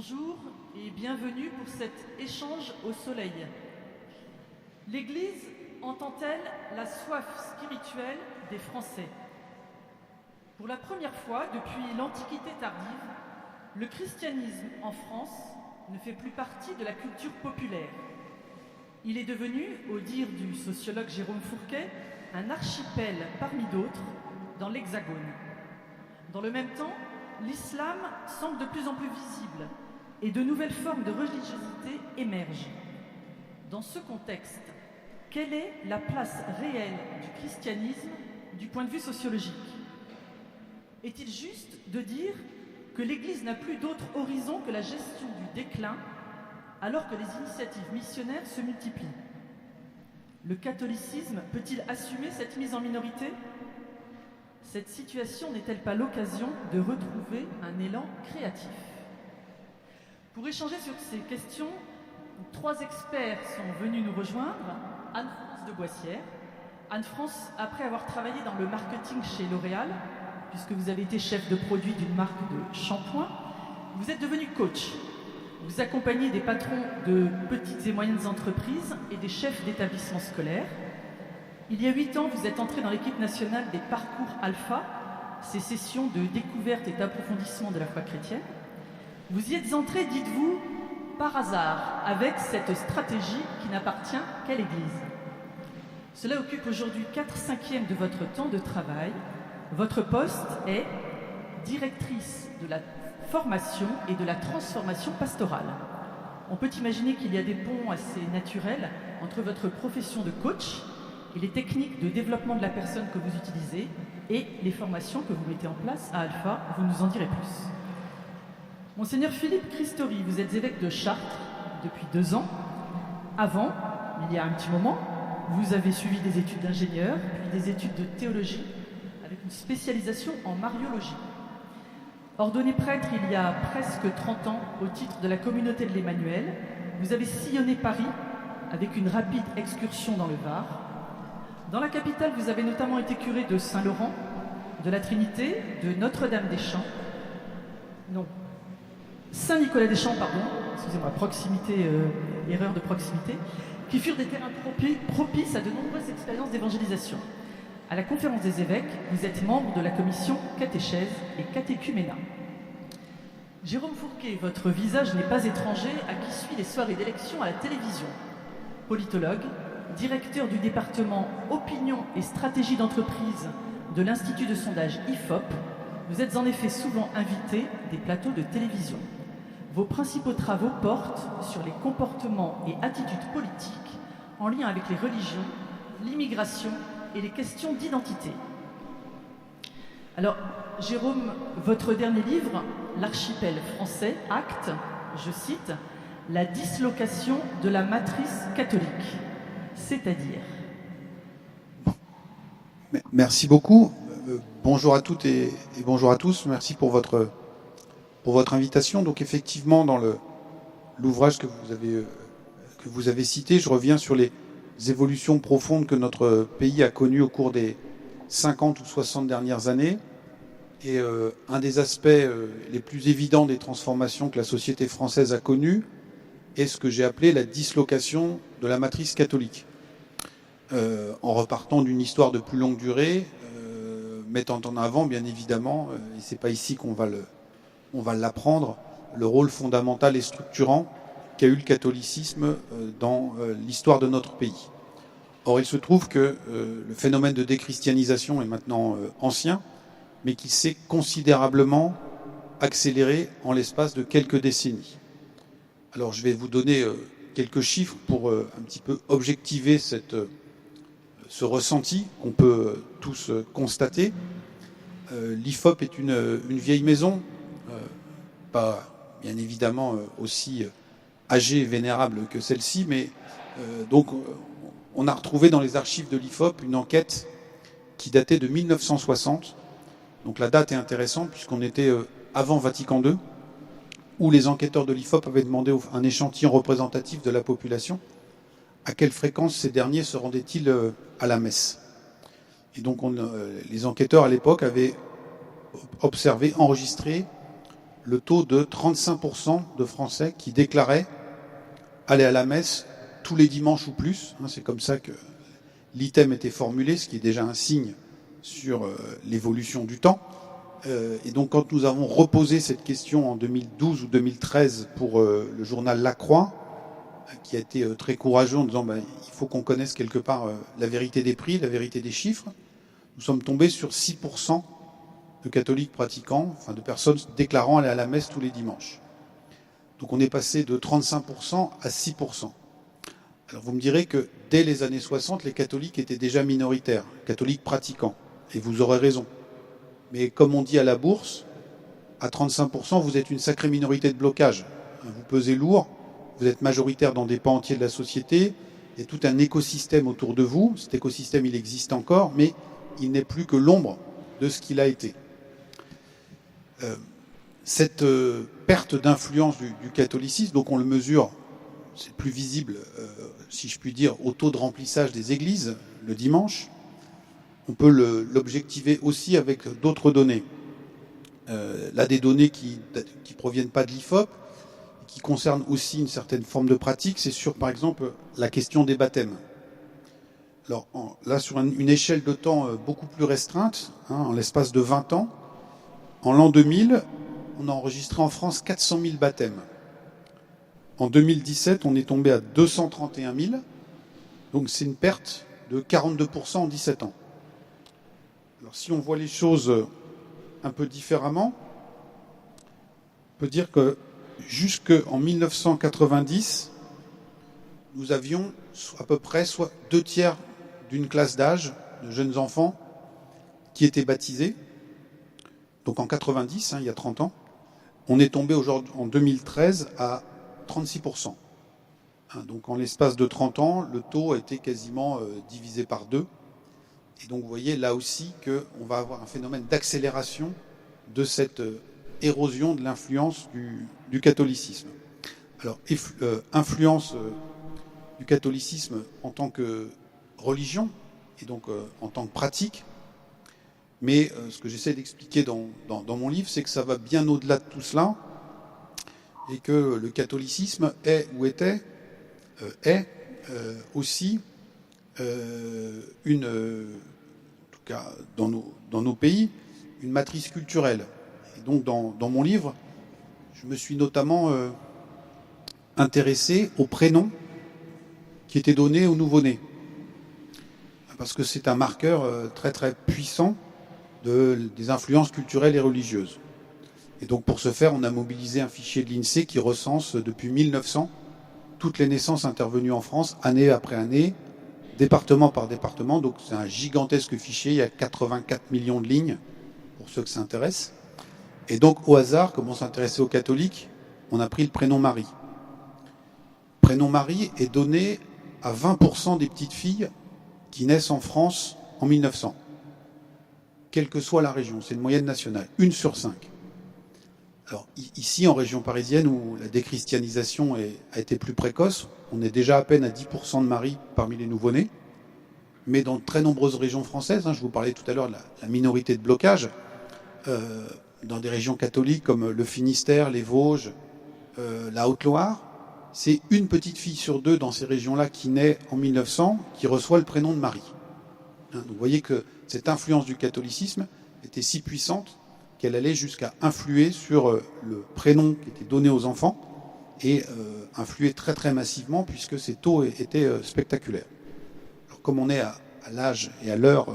Bonjour et bienvenue pour cet échange au soleil. L'Église entend-elle la soif spirituelle des Français? Pour la première fois depuis l'Antiquité tardive, le christianisme en France ne fait plus partie de la culture populaire. Il est devenu, au dire du sociologue Jérôme Fourquet, un archipel parmi d'autres dans l'Hexagone. Dans le même temps, l'islam semble de plus en plus visible et de nouvelles formes de religiosité émergent. Dans ce contexte, quelle est la place réelle du christianisme du point de vue sociologique? Est-il juste de dire que l'Église n'a plus d'autre horizon que la gestion du déclin alors que les initiatives missionnaires se multiplient? Le catholicisme peut-il assumer cette mise en minorité? Cette situation n'est-elle pas l'occasion de retrouver un élan créatif? Pour échanger sur ces questions, 3 experts sont venus nous rejoindre. Anne-France de Boissière. Anne-France, après avoir travaillé dans le marketing chez L'Oréal, puisque vous avez été chef de produit d'une marque de shampoing, vous êtes devenu coach. Vous accompagnez des patrons de petites et moyennes entreprises et des chefs d'établissements scolaires. Il y a 8 ans, vous êtes entré dans l'équipe nationale des parcours Alpha, ces sessions de découverte et d'approfondissement de la foi chrétienne. Vous y êtes entré, dites-vous, par hasard, avec cette stratégie qui n'appartient qu'à l'Église. Cela occupe aujourd'hui 4/5 de votre temps de travail. Votre poste est directrice de la formation et de la transformation pastorale. On peut imaginer qu'il y a des ponts assez naturels entre votre profession de coach et les techniques de développement de la personne que vous utilisez et les formations que vous mettez en place à Alpha. Vous nous en direz plus. Monseigneur Philippe Christori, vous êtes évêque de Chartres depuis 2 ans. Avant, il y a un petit moment, vous avez suivi des études d'ingénieur, puis des études de théologie, avec une spécialisation en mariologie. Ordonné prêtre il y a presque 30 ans au titre de la communauté de l'Emmanuel, vous avez sillonné Paris avec une rapide excursion dans le Var. Dans la capitale, vous avez notamment été curé de Saint-Laurent, de la Trinité, de Notre-Dame-des-Champs. Non, Saint-Nicolas-des-Champs, pardon, excusez-moi, erreur de proximité, qui furent des terrains propices à de nombreuses expériences d'évangélisation. À la conférence des évêques, vous êtes membre de la commission catéchèse et catéchuménat. Jérôme Fourquet, votre visage n'est pas étranger à qui suit les soirées d'élection à la télévision. Politologue, directeur du département Opinion et stratégie d'entreprise de l'Institut de sondage IFOP, vous êtes en effet souvent invité des plateaux de télévision. Vos principaux travaux portent sur les comportements et attitudes politiques en lien avec les religions, l'immigration et les questions d'identité. Alors, Jérôme, votre dernier livre, L'archipel français, acte, je cite, « la dislocation de la matrice catholique », c'est-à-dire... Merci beaucoup. Bonjour à toutes et bonjour à tous. Merci pour votre invitation. Donc effectivement, dans l'ouvrage que vous avez cité, je reviens sur les évolutions profondes que notre pays a connues au cours des 50 ou 60 dernières années. Et un des aspects les plus évidents des transformations que la société française a connues est ce que j'ai appelé la dislocation de la matrice catholique. En repartant d'une histoire de plus longue durée, mettant en avant, bien évidemment, et c'est pas ici qu'on va l'apprendre, le rôle fondamental et structurant qu'a eu le catholicisme dans l'histoire de notre pays. Or, il se trouve que le phénomène de déchristianisation est maintenant ancien, mais qu'il s'est considérablement accéléré en l'espace de quelques décennies. Alors, je vais vous donner quelques chiffres pour un petit peu objectiver ce ressenti qu'on peut tous constater. L'IFOP est une vieille maison, pas bien évidemment aussi âgée et vénérable que celle-ci, mais donc on a retrouvé dans les archives de l'IFOP une enquête qui datait de 1960. Donc la date est intéressante puisqu'on était avant Vatican II, où les enquêteurs de l'IFOP avaient demandé un échantillon représentatif de la population à quelle fréquence ces derniers se rendaient-ils à la messe. Et donc les enquêteurs à l'époque avaient observé, enregistré le taux de 35% de Français qui déclaraient aller à la messe tous les dimanches ou plus. C'est comme ça que l'item était formulé, ce qui est déjà un signe sur l'évolution du temps. Et donc quand nous avons reposé cette question en 2012 ou 2013 pour le journal La Croix, qui a été très courageux en disant il faut qu'on connaisse quelque part la vérité des prix, la vérité des chiffres, nous sommes tombés sur 6% de catholiques pratiquants, enfin de personnes déclarant aller à la messe tous les dimanches. Donc on est passé de 35% à 6%. Alors vous me direz que dès les années 60, les catholiques étaient déjà minoritaires, catholiques pratiquants, et vous aurez raison. Mais comme on dit à la bourse, à 35%, vous êtes une sacrée minorité de blocage. Vous pesez lourd, vous êtes majoritaire dans des pans entiers de la société, il y a tout un écosystème autour de vous. Cet écosystème, il existe encore, mais il n'est plus que l'ombre de ce qu'il a été. Cette perte d'influence du catholicisme, donc on le mesure, c'est plus visible, si je puis dire, au taux de remplissage des églises le dimanche. On peut l'objectiver aussi avec d'autres données. Là, des données qui proviennent pas de l'IFOP, qui concernent aussi une certaine forme de pratique, c'est sur, par exemple, la question des baptêmes. Alors là, sur une échelle de temps beaucoup plus restreinte, en l'espace de 20 ans, en l'an 2000, on a enregistré en France 400 000 baptêmes. En 2017, on est tombé à 231 000, donc c'est une perte de 42% en 17 ans. Alors si on voit les choses un peu différemment, on peut dire que jusqu'en 1990, nous avions à peu près soit 2/3 d'une classe d'âge de jeunes enfants qui étaient baptisés. Donc en 90, il y a 30 ans, on est tombé aujourd'hui en 2013 à 36%. Donc en l'espace de 30 ans, le taux a été quasiment divisé par 2. Et donc vous voyez là aussi qu'on va avoir un phénomène d'accélération de cette érosion de l'influence du catholicisme. Alors, influence du catholicisme en tant que religion et donc en tant que pratique. Mais ce que j'essaie d'expliquer dans mon livre, c'est que ça va bien au-delà de tout cela et que le catholicisme est ou était aussi en tout cas dans nos pays, une matrice culturelle. Et donc dans mon livre, je me suis notamment intéressé aux prénoms qui étaient donnés aux nouveau-nés. Parce que c'est un marqueur très très puissant des influences culturelles et religieuses. Et donc pour ce faire, on a mobilisé un fichier de l'INSEE qui recense depuis 1900 toutes les naissances intervenues en France, année après année, département par département. Donc c'est un gigantesque fichier, il y a 84 millions de lignes, pour ceux que ça intéresse. Et donc au hasard, comme on s'intéressait aux catholiques, on a pris le prénom Marie. Le prénom Marie est donné à 20% des petites filles qui naissent en France en 1900. Quelle que soit la région, c'est une moyenne nationale, 1 sur 5. Alors ici, en région parisienne, où la déchristianisation a été plus précoce, on est déjà à peine à 10% de Marie parmi les nouveau-nés. Mais dans de très nombreuses régions françaises, je vous parlais tout à l'heure de la minorité de blocage, dans des régions catholiques comme le Finistère, les Vosges, la Haute-Loire, c'est une petite fille sur 2 dans ces régions-là qui naît en 1900 qui reçoit le prénom de Marie. Donc vous voyez que cette influence du catholicisme était si puissante qu'elle allait jusqu'à influer sur le prénom qui était donné aux enfants et influer très très massivement puisque ces taux étaient spectaculaires. Alors, comme on est à l'âge et à l'heure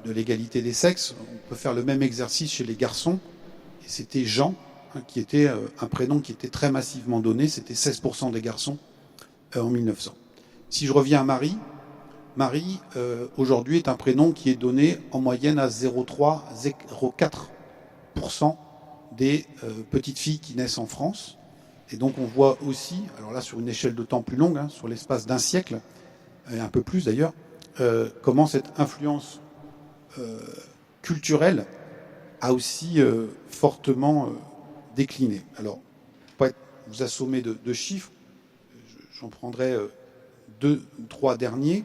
de l'égalité des sexes, on peut faire le même exercice chez les garçons. Et c'était Jean, qui était un prénom qui était très massivement donné. C'était 16% des garçons en 1900. Si je reviens à Marie, Marie, aujourd'hui, est un prénom qui est donné en moyenne à 0,3-0,4% des petites filles qui naissent en France. Et donc on voit aussi, alors là sur une échelle de temps plus longue, sur l'espace d'un siècle, et un peu plus d'ailleurs, comment cette influence culturelle a aussi fortement décliné. Alors, pour pas vous assommer de chiffres, j'en prendrai 2 ou 3 derniers.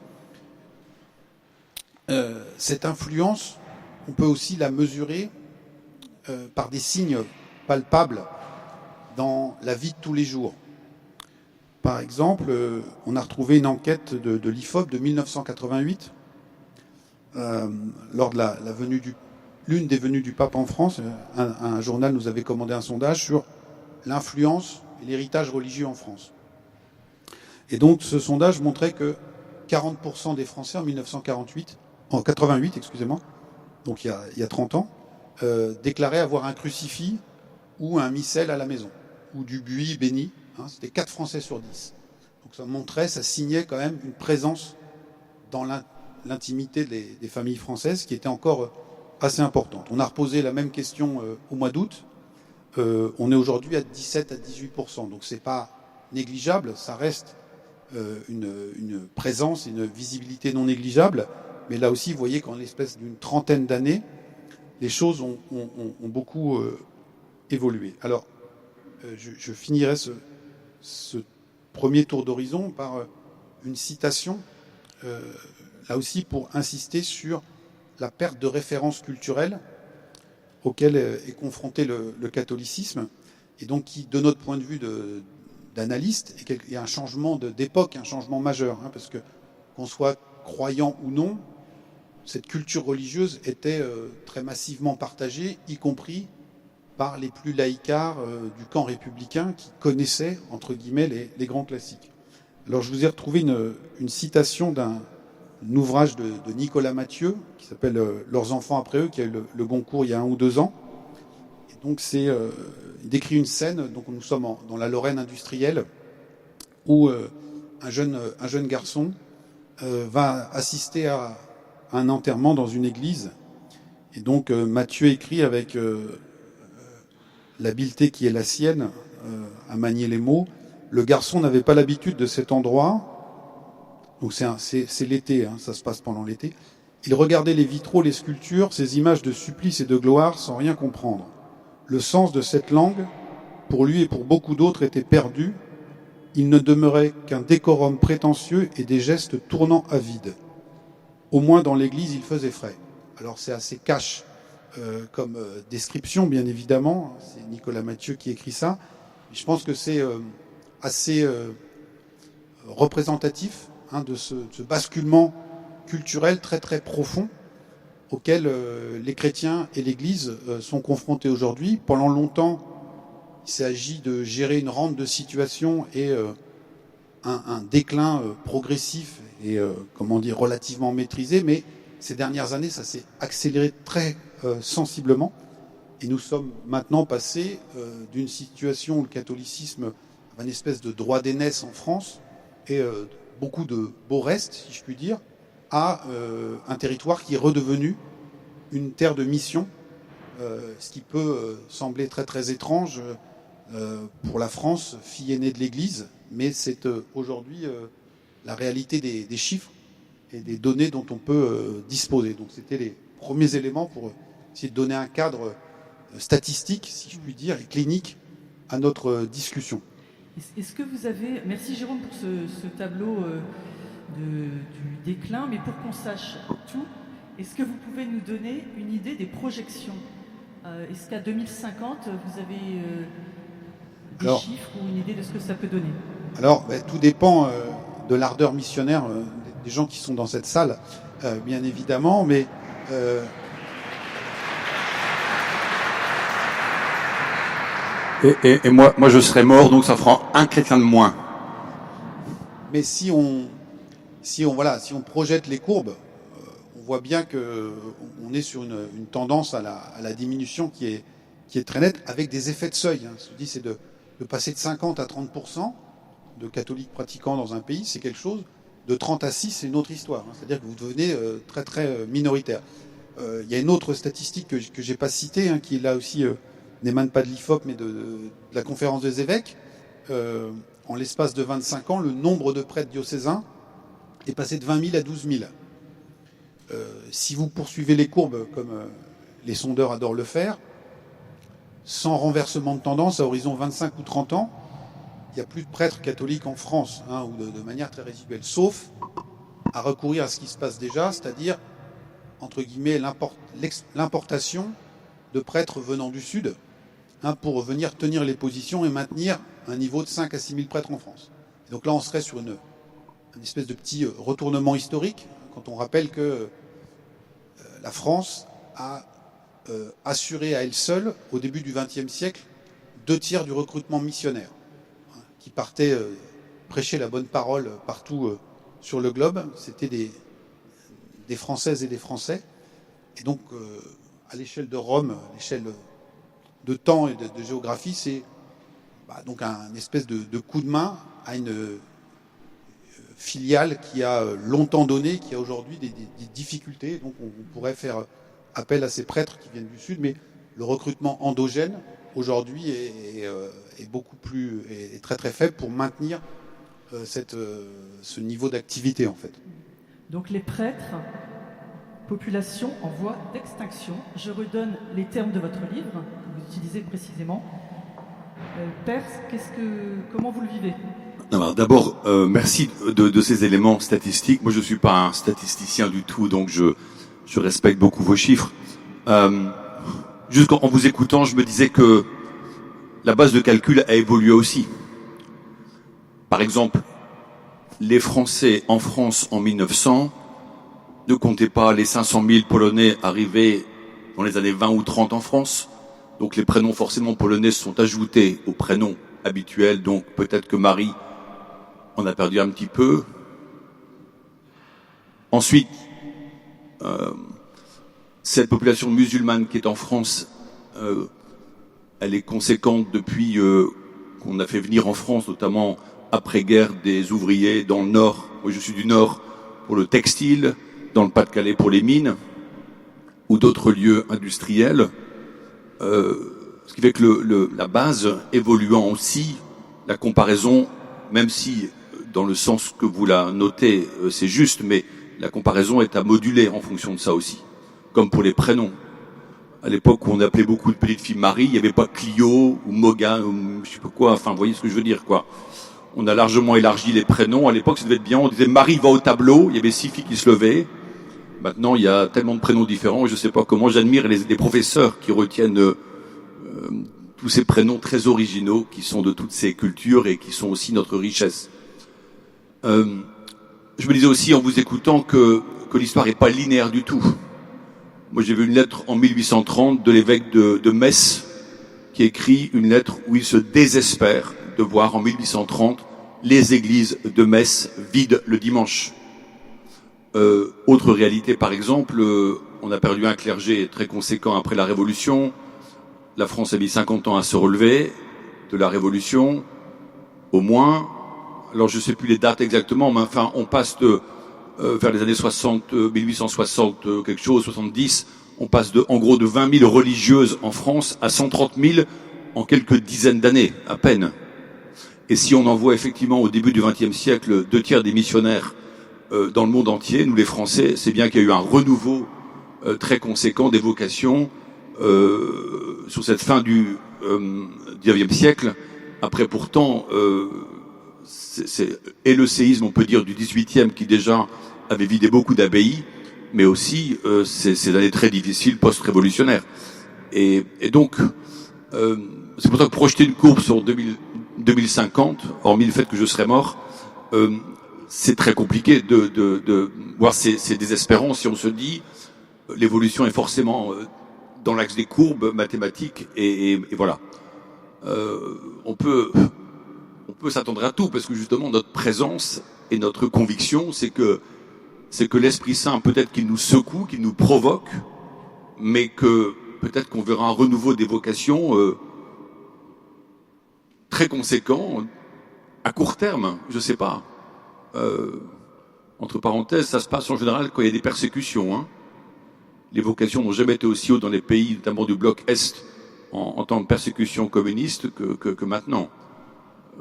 Cette influence, on peut aussi la mesurer par des signes palpables dans la vie de tous les jours. Par exemple, on a retrouvé une enquête de l'IFOP de 1988, lors de l'une des venues du pape en France. Un journal nous avait commandé un sondage sur l'influence et l'héritage religieux en France. Et donc ce sondage montrait que 40% des Français en 88, excusez-moi, donc il y a 30 ans, déclaraient avoir un crucifix ou un missel à la maison, ou du buis béni. C'était 4 Français sur 10. Donc ça signait quand même une présence dans l'intimité des familles françaises qui était encore assez importante. On a reposé la même question au mois d'août. On est aujourd'hui à 17 à 18%. Donc c'est pas négligeable, ça reste une présence et une visibilité non négligeable. Mais là aussi, vous voyez qu'en l'espèce d'une trentaine d'années, les choses ont beaucoup évolué. Alors, je finirai ce premier tour d'horizon par une citation, là aussi pour insister sur la perte de références culturelles auxquelles est confronté le catholicisme, et donc qui, de notre point de vue d'analyste, est un changement d'époque, un changement majeur, parce que qu'on soit croyant ou non, cette culture religieuse était très massivement partagée, y compris par les plus laïcards du camp républicain qui connaissaient, entre guillemets, les grands classiques. Alors je vous ai retrouvé une citation d'un ouvrage de Nicolas Mathieu qui s'appelle « Leurs enfants après eux », qui a eu le Goncourt il y a 1 ou 2 ans. Et donc il décrit une scène, donc nous sommes dans la Lorraine industrielle, où un jeune garçon va assister à un enterrement dans une église. Et donc Mathieu écrit avec l'habileté qui est la sienne à manier les mots. Le garçon n'avait pas l'habitude de cet endroit. Donc c'est l'été, ça se passe pendant l'été. Il regardait les vitraux, les sculptures, ces images de supplice et de gloire sans rien comprendre. Le sens de cette langue, pour lui et pour beaucoup d'autres, était perdu. Il ne demeurait qu'un décorum prétentieux et des gestes tournant à vide. Au moins dans l'église, il faisait frais. Alors c'est assez cash comme description, bien évidemment. C'est Nicolas Mathieu qui écrit ça. Je pense que c'est assez représentatif de ce basculement culturel très très profond auquel les chrétiens et l'Église sont confrontés aujourd'hui. Pendant longtemps, il s'agit de gérer une rente de situation et un déclin progressif et relativement maîtrisé, mais ces dernières années, ça s'est accéléré très sensiblement. Et nous sommes maintenant passés d'une situation où le catholicisme avait une espèce de droit d'aînesse en France et beaucoup de beaux restes, si je puis dire, à un territoire qui est redevenu une terre de mission, ce qui peut sembler très très étrange pour la France, fille aînée de l'Église, mais c'est aujourd'hui la réalité des chiffres et des données dont on peut disposer. Donc c'était les premiers éléments pour essayer de donner un cadre statistique, si je puis dire, et clinique à notre discussion. Est-ce que vous avez... Merci Jérôme pour ce tableau du déclin, mais pour qu'on sache tout, est-ce que vous pouvez nous donner une idée des projections ? Est-ce qu'à 2050, vous avez des chiffres ou une idée de ce que ça peut donner ? Alors, tout dépend de l'ardeur missionnaire des gens qui sont dans cette salle, bien évidemment, mais... Et moi, je serais mort, donc ça fera un chrétien de moins. Mais si on projette les courbes, on voit bien qu'on est sur une tendance à la diminution qui est très nette, avec des effets de seuil. Ce qu'on dit, c'est de passer de 50 à 30% de catholiques pratiquants dans un pays, c'est quelque chose. De 30 à 6, c'est une autre histoire. C'est-à-dire que vous devenez très très minoritaire. Il y a une autre statistique que j'ai pas citée, qui là aussi n'émane pas de l'IFOP, mais de la conférence des évêques. En l'espace de 25 ans, le nombre de prêtres diocésains est passé de 20 000 à 12 000. Si vous poursuivez les courbes comme les sondeurs adorent le faire, sans renversement de tendance, à horizon 25 ou 30 ans, il n'y a plus de prêtres catholiques en France, ou de manière très résiduelle, sauf à recourir à ce qui se passe déjà, c'est-à-dire, entre guillemets, l'importation de prêtres venant du Sud, pour venir tenir les positions et maintenir un niveau de 5 à 6 000 prêtres en France. Et donc là, on serait sur une espèce de petit retournement historique, quand on rappelle que la France a assuré à elle seule, au début du XXe siècle, 2/3 du recrutement missionnaire, qui partait prêcher la bonne parole partout sur le globe. C'était des Françaises et des Français. Et donc, à l'échelle de Rome, à l'échelle de temps et de géographie, c'est donc un espèce de coup de main à une filiale qui a longtemps donné, qui a aujourd'hui des difficultés. Donc on pourrait faire appel à ces prêtres qui viennent du Sud, mais le recrutement endogène aujourd'hui est beaucoup plus, est très très faible pour maintenir ce niveau d'activité en fait. Donc les prêtres, population en voie d'extinction. Je redonne les termes de votre livre que vous utilisez précisément. Père, comment vous le vivez? Alors d'abord, merci de ces éléments statistiques. Moi, je suis pas un statisticien du tout, donc je respecte beaucoup vos chiffres. Juste en vous écoutant, je me disais que la base de calcul a évolué aussi. Par exemple, les Français en France en 1900 ne comptaient pas les 500 000 Polonais arrivés dans les années 20 ou 30 en France. Donc les prénoms forcément polonais sont ajoutés aux prénoms habituels. Donc peut-être que Marie en a perdu un petit peu. Ensuite, cette population musulmane qui est en France, elle est conséquente depuis qu'on a fait venir en France, notamment après-guerre, des ouvriers dans le Nord. Moi, je suis du Nord pour le textile, dans le Pas-de-Calais pour les mines, ou d'autres lieux industriels. Ce qui fait que la base évoluant aussi, la comparaison, même si dans le sens que vous la notez, c'est juste, mais la comparaison est à moduler en fonction de ça aussi. Comme pour les prénoms. À l'époque où on appelait beaucoup de petites filles Marie, il n'y avait pas Clio ou Morgan ou je sais pas quoi, enfin vous voyez ce que je veux dire quoi. On a largement élargi les prénoms. À l'époque ça devait être bien, on disait Marie va au tableau, il y avait 6 filles qui se levaient. Maintenant il y a tellement de prénoms différents, je ne sais pas comment, j'admire les professeurs qui retiennent tous ces prénoms très originaux qui sont de toutes ces cultures et qui sont aussi notre richesse. Je me disais aussi en vous écoutant que l'histoire n'est pas linéaire du tout. Moi j'ai vu une lettre en 1830 de l'évêque de Metz qui écrit une lettre où il se désespère de voir en 1830 les églises de Metz vides le dimanche. Autre réalité par exemple, on a perdu un clergé très conséquent après la Révolution. La France a mis 50 ans à se relever de la Révolution, au moins. Alors je ne sais plus les dates exactement, mais enfin on passe de vers les années 60, 1860 quelque chose, 70, on passe en gros de 20 000 religieuses en France à 130 000 en quelques dizaines d'années, à peine. Et si on en voit effectivement au début du XXe siècle 2/3 des missionnaires dans le monde entier, nous les Français, c'est bien qu'il y a eu un renouveau très conséquent des vocations sur cette fin du XIXe siècle. Après pourtant, et le séisme, on peut dire, du XVIIIe qui déjà avait vidé beaucoup d'abbayes, mais aussi ces années très difficiles post-révolutionnaires. Et donc, c'est pour ça que projeter une courbe sur 2050, hormis le fait que je serai mort, c'est très compliqué de voir c'est désespérant si on se dit l'évolution est forcément dans l'axe des courbes mathématiques et voilà. On peut s'attendre à tout parce que justement notre présence et notre conviction c'est que l'Esprit Saint peut-être qu'il nous secoue, qu'il nous provoque, mais que peut-être qu'on verra un renouveau des vocations très conséquent à court terme, je sais pas. Entre parenthèses, ça se passe en général quand il y a des persécutions. Hein. Les vocations n'ont jamais été aussi hautes dans les pays, notamment du bloc Est, en temps de persécution communiste que maintenant.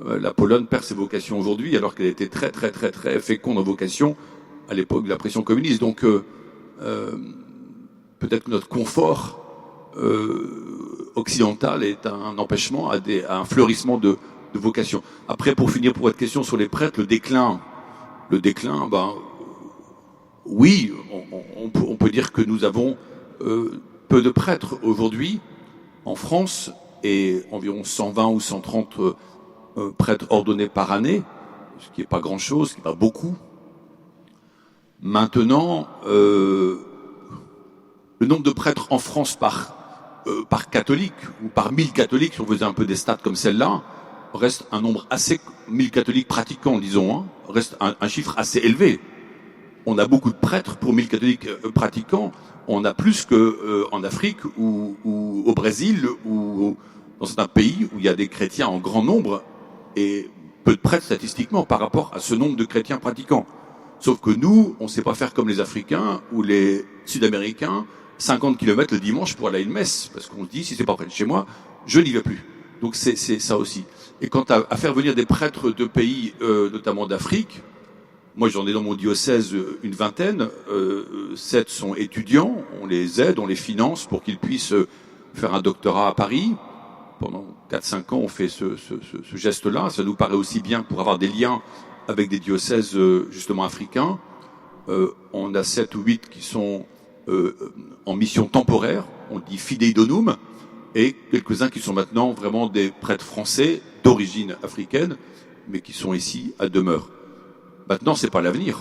La Pologne perd ses vocations aujourd'hui, alors qu'elle était très très très très féconde en vocation à l'époque de la pression communiste. Donc peut-être que notre confort occidental est un empêchement à un fleurissement de vocation. Après, pour finir pour votre question sur les prêtres, le déclin, oui, on peut dire que nous avons peu de prêtres aujourd'hui en France. et environ 120 ou 130 prêtres ordonnés par année, ce qui n'est pas grand-chose, ce qui n'est pas beaucoup. Maintenant, le nombre de prêtres en France par catholique, ou par 1000 catholiques, si on faisait un peu des stats comme celle-là, reste un nombre assez, 1000 catholiques pratiquants, disons, hein, reste un chiffre assez élevé. On a beaucoup de prêtres pour 1000 catholiques pratiquants, on a plus qu'en Afrique ou au Brésil ou dans certains pays où il y a des chrétiens en grand nombre et peu de prêtres statistiquement par rapport à ce nombre de chrétiens pratiquants. Sauf que nous, on ne sait pas faire comme les Africains ou les Sud-Américains, 50 km le dimanche pour aller à une messe, parce qu'on se dit, si c'est pas près de chez moi, je n'y vais plus. Donc c'est ça aussi. Et quant à faire venir des prêtres de pays, notamment d'Afrique, moi j'en ai dans mon diocèse une vingtaine, 7 sont étudiants, on les aide, on les finance pour qu'ils puissent faire un doctorat à Paris. Pendant 4-5 ans, on fait ce geste-là. Ça nous paraît aussi bien pour avoir des liens avec des diocèses justement africains. On a 7 ou 8 qui sont en mission temporaire, on dit fidei donum, et quelques-uns qui sont maintenant vraiment des prêtres français d'origine africaine, mais qui sont ici à demeure. Maintenant, c'est pas l'avenir.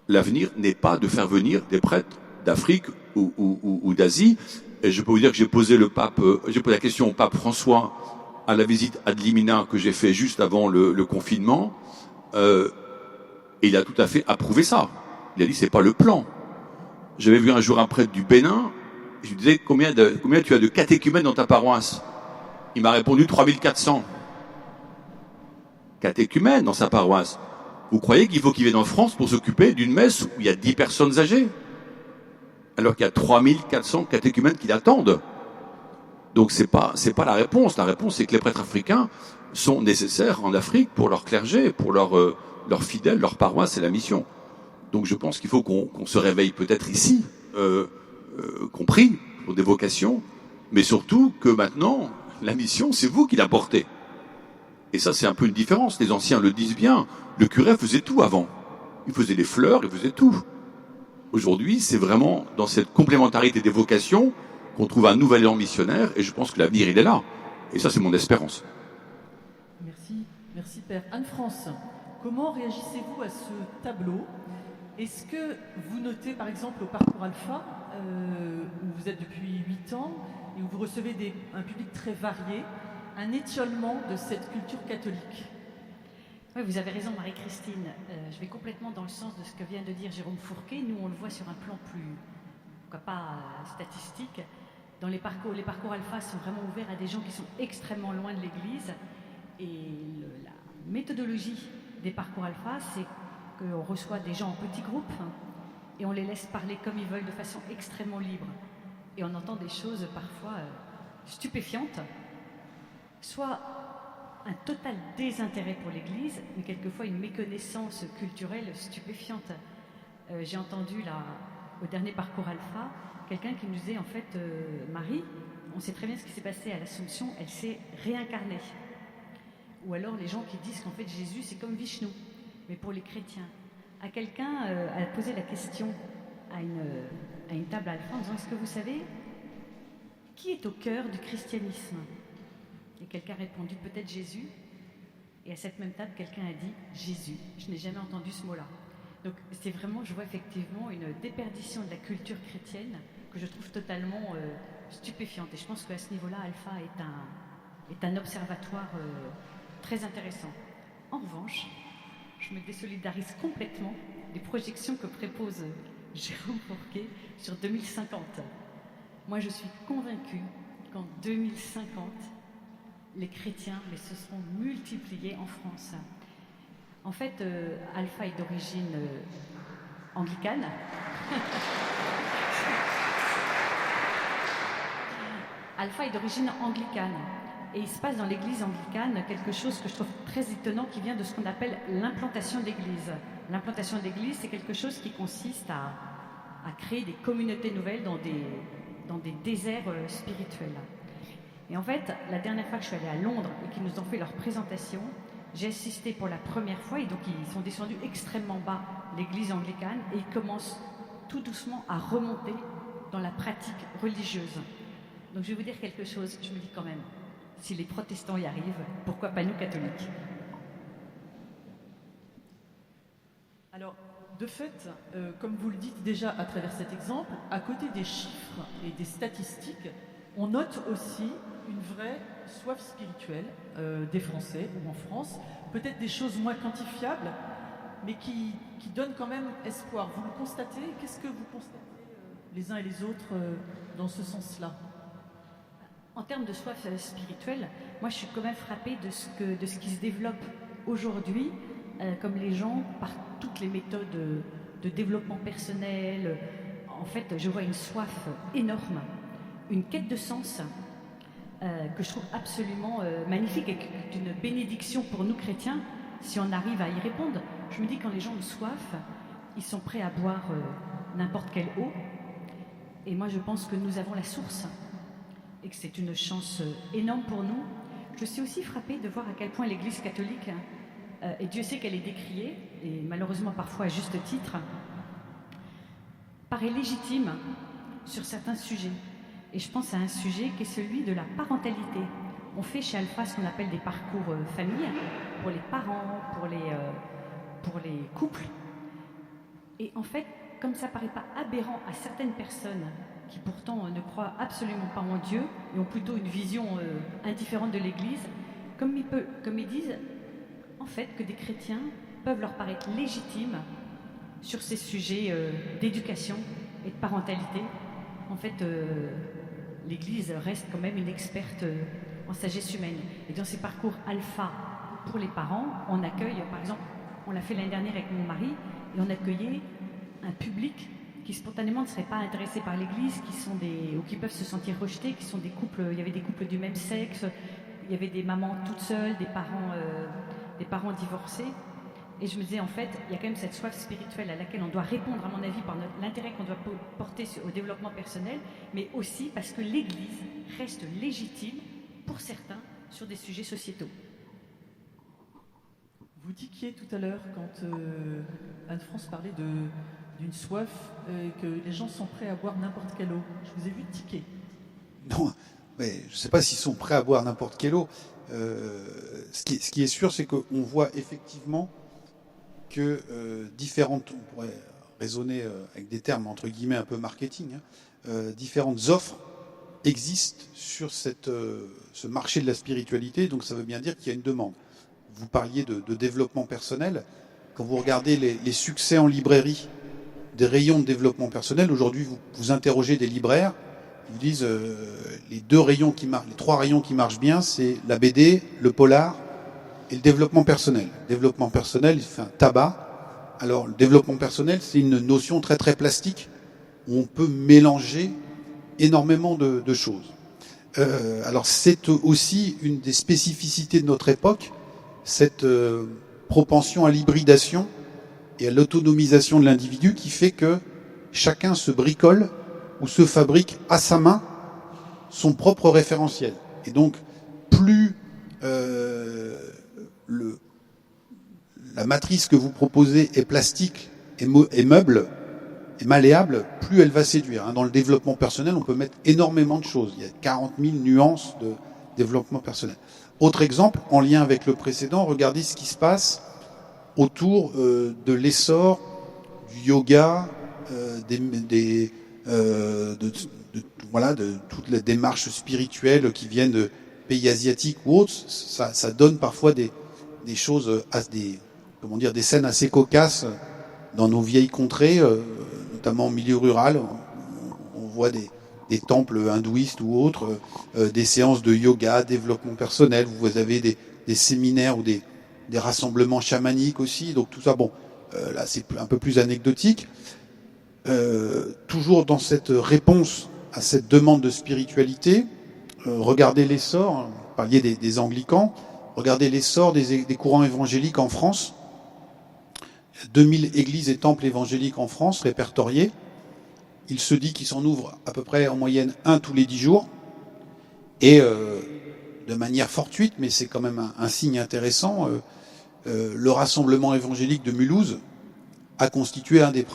L'avenir n'est pas de faire venir des prêtres d'Afrique ou d'Asie. Et je peux vous dire que j'ai posé la question au pape François à la visite ad limina que j'ai fait juste avant le confinement. Et il a tout à fait approuvé ça. Il a dit c'est pas le plan. J'avais vu un jour un prêtre du Bénin. Je lui disais combien tu as de catéchumènes dans ta paroisse. Il m'a répondu 3400 catéchumènes dans sa paroisse. Vous croyez qu'il faut qu'il vienne en France pour s'occuper d'une messe où il y a 10 personnes âgées, alors qu'il y a 3400 catéchumènes qui l'attendent? Donc c'est pas la réponse. La réponse, c'est que les prêtres africains sont nécessaires en Afrique pour leur clergé, pour leurs fidèles, leur paroisse et la mission. Donc je pense qu'il faut qu'on se réveille peut-être ici, qu'on prie pour des vocations, mais surtout que maintenant, la mission, c'est vous qui la portez. Et ça, c'est un peu une différence. Les anciens le disent bien. Le curé faisait tout avant. Il faisait les fleurs, il faisait tout. Aujourd'hui, c'est vraiment dans cette complémentarité des vocations qu'on trouve un nouvel élan missionnaire, et je pense que l'avenir, il est là. Et ça, c'est mon espérance. Merci Père. Anne-France, comment réagissez-vous à ce tableau? Est-ce que vous notez, par exemple, au Parcours Alpha, où vous êtes depuis 8 ans, et où vous recevez un public très varié, un étiolement de cette culture catholique? Oui, vous avez raison, Marie-Christine. Je vais complètement dans le sens de ce que vient de dire Jérôme Fourquet. Nous, on le voit sur un plan plus, pourquoi pas, statistique. Dans les parcours alpha sont vraiment ouverts à des gens qui sont extrêmement loin de l'Église. Et la méthodologie des parcours alpha, c'est qu'on reçoit des gens en petits groupes et on les laisse parler comme ils veulent de façon extrêmement libre. Et on entend des choses parfois stupéfiantes, soit un total désintérêt pour l'Église, mais quelquefois une méconnaissance culturelle stupéfiante. J'ai entendu là, au dernier parcours alpha, quelqu'un qui nous disait en fait, Marie, on sait très bien ce qui s'est passé à l'Assomption, elle s'est réincarnée. Ou alors les gens qui disent qu'en fait Jésus c'est comme Vishnu, mais pour les chrétiens. À quelqu'un a posé la question à une table alpha en disant, est-ce que vous savez qui est au cœur du christianisme? Et quelqu'un a répondu, peut-être Jésus. Et à cette même table, quelqu'un a dit Jésus. Je n'ai jamais entendu ce mot-là. Donc c'est vraiment, je vois effectivement une déperdition de la culture chrétienne que je trouve totalement stupéfiante. Et je pense qu'à ce niveau-là, Alpha est un observatoire très intéressant. En revanche, je me désolidarise complètement des projections que propose Jérôme Fourquet sur 2050. Moi, je suis convaincue qu'en 2050, les chrétiens se seront multipliés en France. En fait, Alpha est d'origine anglicane. Alpha est d'origine anglicane. Et il se passe dans l'église anglicane quelque chose que je trouve très étonnant qui vient de ce qu'on appelle l'implantation d'église. L'implantation d'église, c'est quelque chose qui consiste à créer des communautés nouvelles dans des déserts spirituels. Et en fait, la dernière fois que je suis allée à Londres et qu'ils nous ont fait leur présentation, j'ai assisté pour la première fois, et donc ils sont descendus extrêmement bas, l'église anglicane, et ils commencent tout doucement à remonter dans la pratique religieuse. Donc je vais vous dire quelque chose, je me dis quand même, si les protestants y arrivent, pourquoi pas nous catholiques? Alors, de fait, comme vous le dites déjà à travers cet exemple, à côté des chiffres et des statistiques, on note aussi une vraie soif spirituelle des Français ou en France, peut-être des choses moins quantifiables, mais qui donnent quand même espoir. Vous le constatez? Qu'est-ce que vous constatez les uns et les autres dans ce sens-là? En termes de soif spirituelle, moi je suis quand même frappée de ce qui se développe aujourd'hui, comme les gens, par toutes les méthodes de développement personnel. En fait, je vois une soif énorme, une quête de sens que je trouve absolument magnifique et d'une bénédiction pour nous chrétiens si on arrive à y répondre. Je me dis, quand les gens ont soif, ils sont prêts à boire n'importe quelle eau. Et moi, je pense que nous avons la source et que c'est une chance énorme pour nous. Je suis aussi frappée de voir à quel point l'Église catholique, et Dieu sait qu'elle est décriée, et malheureusement parfois à juste titre, paraît légitime sur certains sujets. Et je pense à un sujet qui est celui de la parentalité. On fait chez Alpha ce qu'on appelle des parcours famille, pour les parents, pour les couples. Et en fait, comme ça ne paraît pas aberrant à certaines personnes qui pourtant ne croient absolument pas en Dieu et ont plutôt une vision indifférente de l'Église, comme ils disent en fait que des chrétiens peuvent leur paraître légitimes sur ces sujets d'éducation et de parentalité. En fait, l'Église reste quand même une experte en sagesse humaine. Et dans ces parcours alpha pour les parents, on accueille, par exemple, on l'a fait l'année dernière avec mon mari, et on accueillait un public qui spontanément ne serait pas intéressé par l'Église, ou qui peuvent se sentir rejetés, qui sont des couples, il y avait des couples du même sexe, il y avait des mamans toutes seules, des parents divorcés. Et je me disais, en fait, il y a quand même cette soif spirituelle à laquelle on doit répondre, à mon avis, par l'intérêt qu'on doit porter au développement personnel, mais aussi parce que l'Église reste légitime, pour certains, sur des sujets sociétaux. Vous tiquiez tout à l'heure quand Anne-France parlait d'une soif et que les gens sont prêts à boire n'importe quelle eau. Je vous ai vu tiquer. Non, mais je ne sais pas s'ils sont prêts à boire n'importe quelle eau. Ce qui est sûr, c'est qu'on voit effectivement que différentes, on pourrait raisonner avec des termes entre guillemets un peu marketing, différentes offres existent sur ce marché de la spiritualité. Donc ça veut bien dire qu'il y a une demande. Vous parliez de développement personnel. Quand vous regardez les succès en librairie des rayons de développement personnel, aujourd'hui vous interrogez des libraires, ils vous disent les 3 rayons qui marchent bien, c'est la BD, le polar et le développement personnel. Le développement personnel, il fait un tabac. Alors le développement personnel, c'est une notion très très plastique où on peut mélanger énormément de choses. Alors c'est aussi une des spécificités de notre époque, cette propension à l'hybridation et à l'autonomisation de l'individu qui fait que chacun se bricole ou se fabrique à sa main son propre référentiel. Et donc, plus la matrice que vous proposez est plastique et meuble et malléable, plus elle va séduire. Dans le développement personnel, on peut mettre énormément de choses. Il y a 40 000 nuances de développement personnel. Autre exemple, en lien avec le précédent, regardez ce qui se passe autour de l'essor du yoga, de toutes les démarches spirituelles qui viennent de pays asiatiques ou autres. Ça donne parfois des choses, des scènes assez cocasses dans nos vieilles contrées, notamment en milieu rural. On voit des temples hindouistes ou autres, des séances de yoga, développement personnel. Vous avez des séminaires ou des rassemblements chamaniques aussi. Donc tout ça, là c'est un peu plus anecdotique. Toujours dans cette réponse à cette demande de spiritualité, regardez l'essor, vous parliez des anglicans, regardez l'essor des courants évangéliques en France. 2000 églises et temples évangéliques en France répertoriés. Il se dit qu'il s'en ouvre à peu près en moyenne 1 tous les 10 jours. Et de manière fortuite, mais c'est quand même un signe intéressant, le rassemblement évangélique de Mulhouse a constitué un des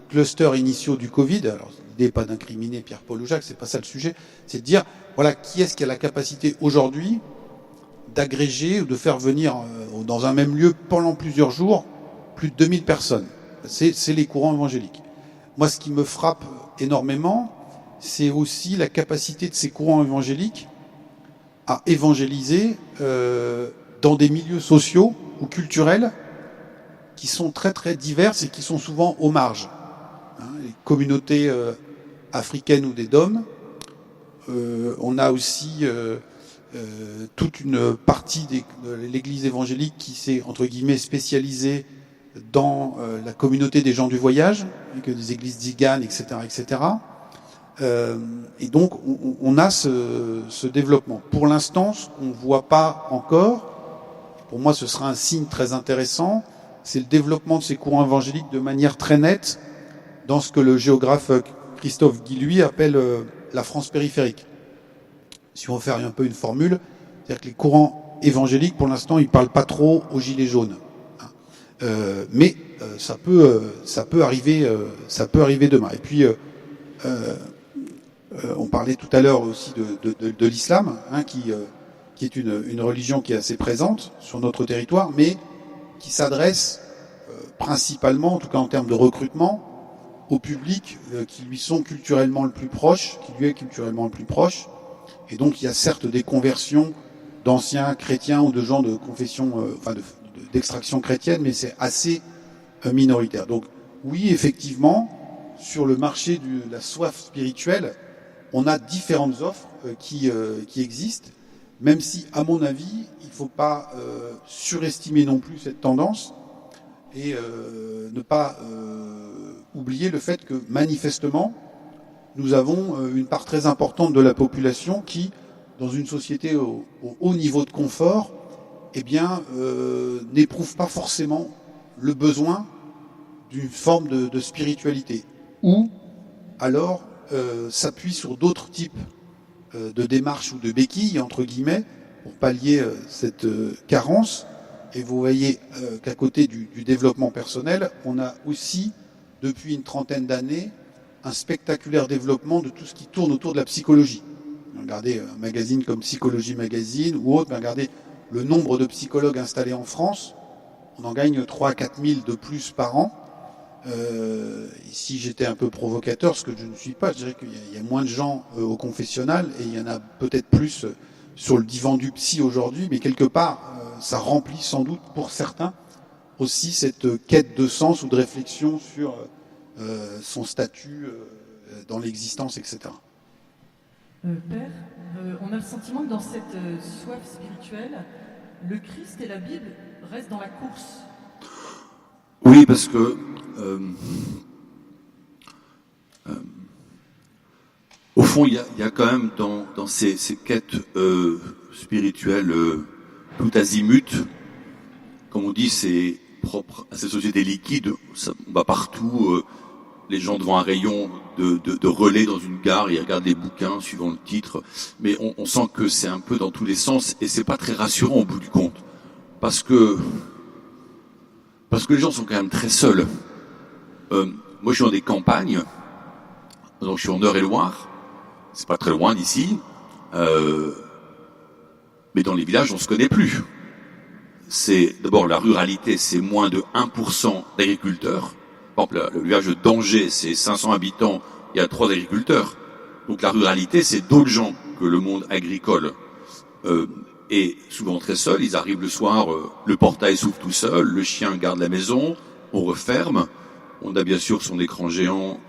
clusters initiaux du Covid. Alors, l'idée n'est pas d'incriminer Pierre-Paul ou Jacques, c'est pas ça le sujet. C'est de dire, voilà, qui est-ce qui a la capacité aujourd'hui d'agréger ou de faire venir dans un même lieu pendant plusieurs jours plus de 2000 personnes. C'est les courants évangéliques. Moi, ce qui me frappe énormément, c'est aussi la capacité de ces courants évangéliques à évangéliser dans des milieux sociaux ou culturels qui sont très très diverses et qui sont souvent aux marges. Les communautés africaines ou des DOM, on a aussi toute une partie de l'église évangélique qui s'est, entre guillemets, spécialisée dans la communauté des gens du voyage, avec des églises tziganes, etc., etc. Et donc, on a ce développement. Pour l'instant, ce qu'on ne voit pas encore, pour moi, ce sera un signe très intéressant, c'est le développement de ces courants évangéliques de manière très nette dans ce que le géographe Christophe Guilluy appelle la France périphérique. Si on veut faire un peu une formule, c'est-à-dire que les courants évangéliques, pour l'instant, ils ne parlent pas trop aux gilets jaunes. Mais ça peut arriver demain. Et puis, on parlait tout à l'heure aussi de l'islam, qui est une religion qui est assez présente sur notre territoire, mais qui s'adresse principalement, en tout cas en termes de recrutement, au public qui lui sont culturellement le plus proche, qui lui est culturellement le plus proche. Et donc il y a certes des conversions d'anciens chrétiens ou de gens de confession, d'extraction chrétienne, mais c'est assez minoritaire. Donc oui, effectivement, sur le marché de la soif spirituelle, on a différentes offres qui existent, même si, à mon avis, il ne faut pas surestimer non plus cette tendance et ne pas oublier le fait que, manifestement, nous avons une part très importante de la population qui, dans une société au haut niveau de confort, n'éprouve pas forcément le besoin d'une forme de spiritualité, ou alors s'appuie sur d'autres types de démarches ou de béquilles, entre guillemets, pour pallier cette carence. Et vous voyez qu'à côté du développement personnel, on a aussi, depuis une trentaine d'années, un spectaculaire développement de tout ce qui tourne autour de la psychologie. Regardez un magazine comme Psychologie Magazine ou autre, regardez le nombre de psychologues installés en France, on en gagne 3 à 4 000 de plus par an. Si j'étais un peu provocateur, ce que je ne suis pas, je dirais qu'il y a moins de gens au confessionnal et il y en a peut-être plus sur le divan du psy aujourd'hui, mais quelque part, ça remplit sans doute pour certains aussi cette quête de sens ou de réflexion sur son statut dans l'existence, etc. Père, on a le sentiment que dans cette soif spirituelle, le Christ et la Bible restent dans la course. Oui, parce que au fond, il y a quand même dans ces quêtes spirituelles tout azimut, comme on dit, c'est propre à ces sociétés liquides, ça va partout. Les gens devant un rayon de relais dans une gare, ils regardent les bouquins suivant le titre, mais on sent que c'est un peu dans tous les sens et c'est pas très rassurant au bout du compte, parce que les gens sont quand même très seuls. Moi, je suis dans des campagnes, donc je suis en Eure-et-Loire, c'est pas très loin d'ici, mais dans les villages, on se connaît plus. C'est d'abord la ruralité, c'est moins de 1% d'agriculteurs. Par exemple, le village de Danger, c'est 500 habitants, il y a 3 agriculteurs. Donc la ruralité, c'est d'autres gens que le monde agricole. Et souvent très seuls, ils arrivent le soir, le portail s'ouvre tout seul, le chien garde la maison, on referme. On a bien sûr son écran géant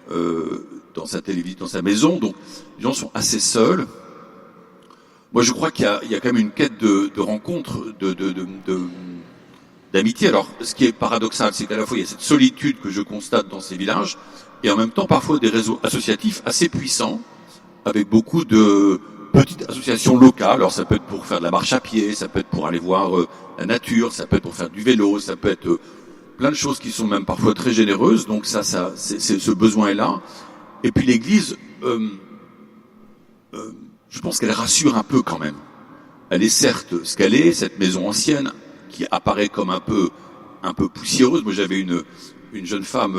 dans sa télévision, dans sa maison. Donc les gens sont assez seuls. Moi, je crois qu'il y a quand même une quête de rencontre, d'amitié. Alors, ce qui est paradoxal, c'est qu'à la fois, il y a cette solitude que je constate dans ces villages, et en même temps, parfois, des réseaux associatifs assez puissants, avec beaucoup de petites associations locales. Alors, ça peut être pour faire de la marche à pied, ça peut être pour aller voir la nature, ça peut être pour faire du vélo, ça peut être plein de choses qui sont même parfois très généreuses. Donc ça c'est ce besoin est là. Et puis l'Église, je pense qu'elle rassure un peu quand même. Elle est certes ce qu'elle est, cette maison ancienne, qui apparaît comme un peu peu poussiéreuse. Moi, j'avais une jeune femme,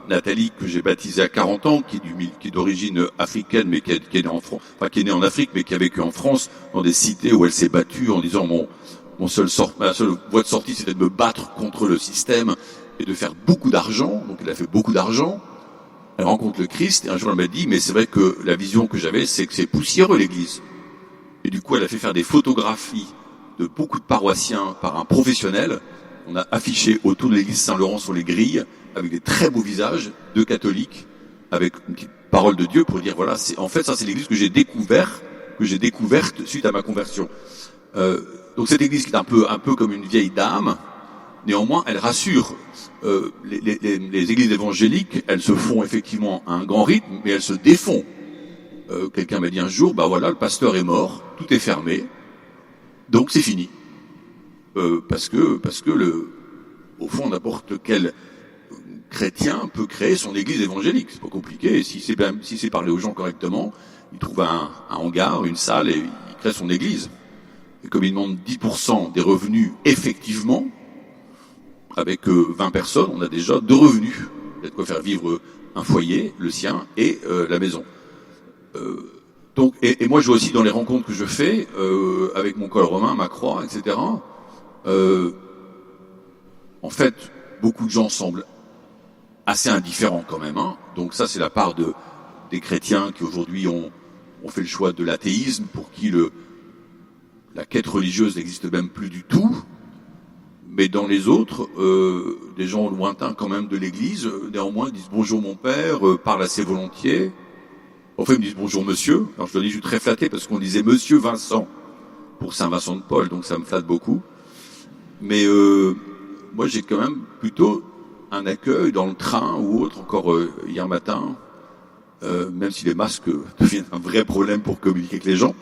Nathalie, que j'ai baptisée à 40 ans, qui est d'origine africaine, mais qui est née en France, enfin, qui est née en Afrique, mais qui a vécu en France, dans des cités où elle s'est battue en disant ma seule voie de sortie, c'était de me battre contre le système et de faire beaucoup d'argent. Donc, elle a fait beaucoup d'argent. Elle rencontre le Christ, et un jour, elle m'a dit, mais c'est vrai que la vision que j'avais, c'est que c'est poussiéreux, l'église. Et du coup, elle a fait faire des photographies de beaucoup de paroissiens par un professionnel. On a affiché autour de l'église Saint-Laurent sur les grilles, avec des très beaux visages de catholiques, avec une petite parole de Dieu pour dire, voilà, en fait, ça, c'est l'église que j'ai découverte suite à ma conversion. Donc, cette église qui est un peu comme une vieille dame, néanmoins, elle rassure. Les églises évangéliques, elles se font effectivement un grand rythme, mais elles se défont. Quelqu'un m'a dit un jour, bah voilà, le pasteur est mort, tout est fermé, donc c'est fini. Parce que au fond, n'importe quel chrétien peut créer son église évangélique. C'est pas compliqué. Si c'est parler aux gens correctement, il trouve un hangar, une salle et il crée son église. Et comme il demande 10% des revenus effectivement, avec 20 personnes, on a déjà 2 revenus. Il y a de quoi faire vivre un foyer, le sien, et la maison. Donc, et moi, je vois aussi dans les rencontres que je fais, avec mon col romain, ma croix, etc., en fait, beaucoup de gens semblent assez indifférents quand même. Hein. Donc ça, c'est la part des chrétiens qui aujourd'hui ont fait le choix de l'athéisme, pour qui la quête religieuse n'existe même plus du tout. Mais dans les autres, des gens lointains quand même de l'Église, néanmoins disent bonjour mon père, parlent assez volontiers. Enfin, ils me disent bonjour monsieur. Alors je leur dis, je suis très flatté parce qu'on disait monsieur Vincent pour Saint Vincent de Paul, donc ça me flatte beaucoup. Mais moi j'ai quand même plutôt un accueil dans le train ou autre, encore hier matin, même si les masques deviennent un vrai problème pour communiquer avec les gens,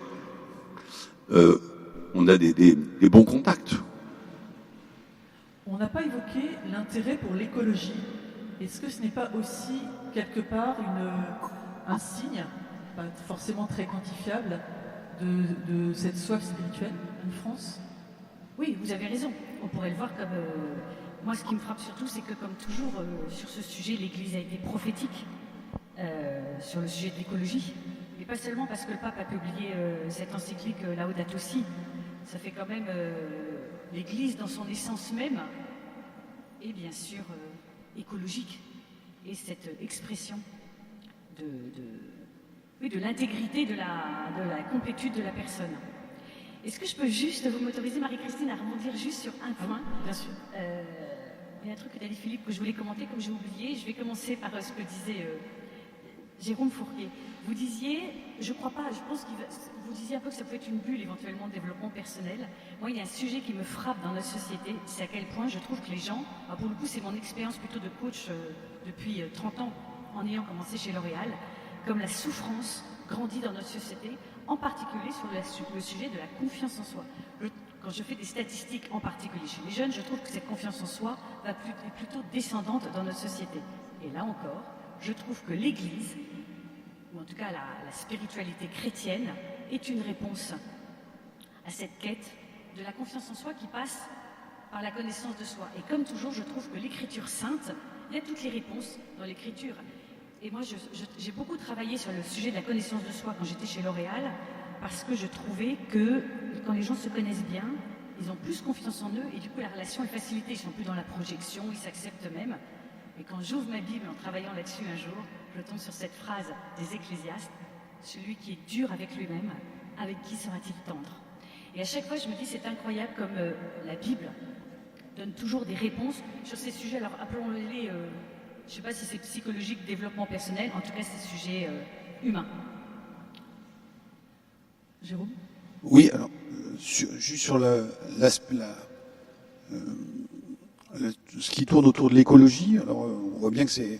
on a des bons contacts. On n'a pas évoqué l'intérêt pour l'écologie. Est-ce que ce n'est pas aussi, quelque part, un signe, pas forcément très quantifiable, de cette soif spirituelle en France? Oui, vous avez raison. On pourrait le voir comme... moi, ce qui me frappe surtout, c'est que, comme toujours, sur ce sujet, l'Église a été prophétique sur le sujet de l'écologie. Et pas seulement parce que le pape a publié cette encyclique Laudato Si. Ça fait quand même... l'Église, dans son essence même, est bien sûr écologique. Et cette expression de l'intégrité, de la complétude de la personne. Est-ce que je peux juste vous m'autoriser, Marie-Christine, à rebondir juste sur un point? Bien sûr. Il y a un truc que tu as dit, Philippe, que je voulais commenter, comme j'ai oublié. Je vais commencer par ce que disait Jérôme Fourquet. Vous disiez, je crois pas, je pense que vous disiez un peu que ça peut être une bulle éventuellement de développement personnel. Moi, il y a un sujet qui me frappe dans notre société, c'est à quel point je trouve que les gens, pour le coup c'est mon expérience plutôt de coach depuis 30 ans en ayant commencé chez L'Oréal, comme la souffrance grandit dans notre société, en particulier sur le sujet de la confiance en soi. Quand je fais des statistiques en particulier chez les jeunes, je trouve que cette confiance en soi est plutôt descendante dans notre société. Et là encore, je trouve que l'Église, ou en tout cas la spiritualité chrétienne, est une réponse à cette quête de la confiance en soi qui passe par la connaissance de soi. Et comme toujours, je trouve que l'Écriture sainte, il y a toutes les réponses dans l'Écriture. Et moi, j'ai beaucoup travaillé sur le sujet de la connaissance de soi quand j'étais chez L'Oréal, parce que je trouvais que quand les gens se connaissent bien, ils ont plus confiance en eux, et du coup la relation est facilitée, ils sont plus dans la projection, ils s'acceptent même. Et quand j'ouvre ma Bible en travaillant là-dessus un jour, je tombe sur cette phrase des Ecclésiastes, celui qui est dur avec lui-même, avec qui sera-t-il tendre? Et à chaque fois, je me dis, c'est incroyable comme la Bible donne toujours des réponses sur ces sujets. Alors appelons-les, je ne sais pas si c'est psychologique, développement personnel, en tout cas ces sujets humains. Jérôme? Oui, alors, juste sur ce qui tourne autour de l'écologie, alors on voit bien que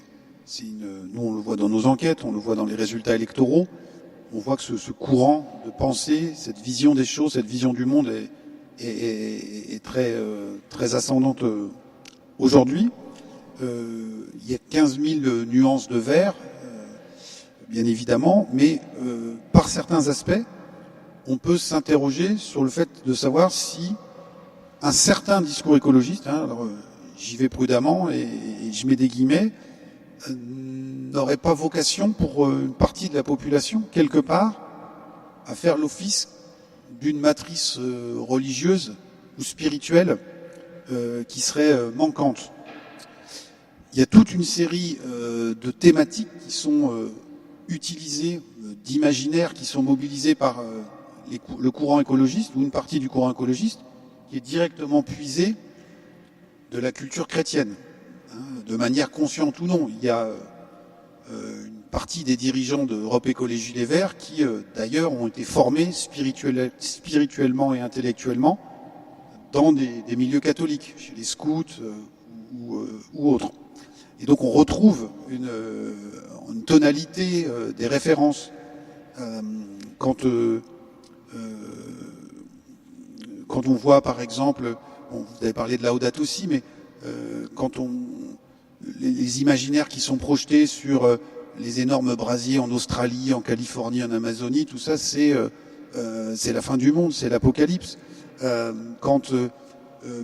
nous on le voit dans nos enquêtes, on le voit dans les résultats électoraux, on voit que ce courant de pensée, cette vision des choses, cette vision du monde est très ascendante aujourd'hui. Il y a 15 000 nuances de vert, bien évidemment, mais par certains aspects, on peut s'interroger sur le fait de savoir si un certain discours écologiste, alors, j'y vais prudemment et je mets des guillemets, n'aurait pas vocation pour une partie de la population, quelque part, à faire l'office d'une matrice religieuse ou spirituelle qui serait manquante. Il y a toute une série de thématiques qui sont utilisées, d'imaginaires qui sont mobilisés par le courant écologiste ou une partie du courant écologiste qui est directement puisée de la culture chrétienne, hein, de manière consciente ou non. Il y a une partie des dirigeants d'Europe Écologie Les Verts qui, d'ailleurs, ont été formés spirituellement et intellectuellement dans des milieux catholiques, chez les scouts ou autres. Et donc on retrouve une tonalité des références. Quand on voit par exemple, bon, vous avez parlé de Laudato aussi, mais quand les imaginaires qui sont projetés sur les énormes brasiers en Australie, en Californie, en Amazonie, tout ça c'est la fin du monde, c'est l'apocalypse. Quand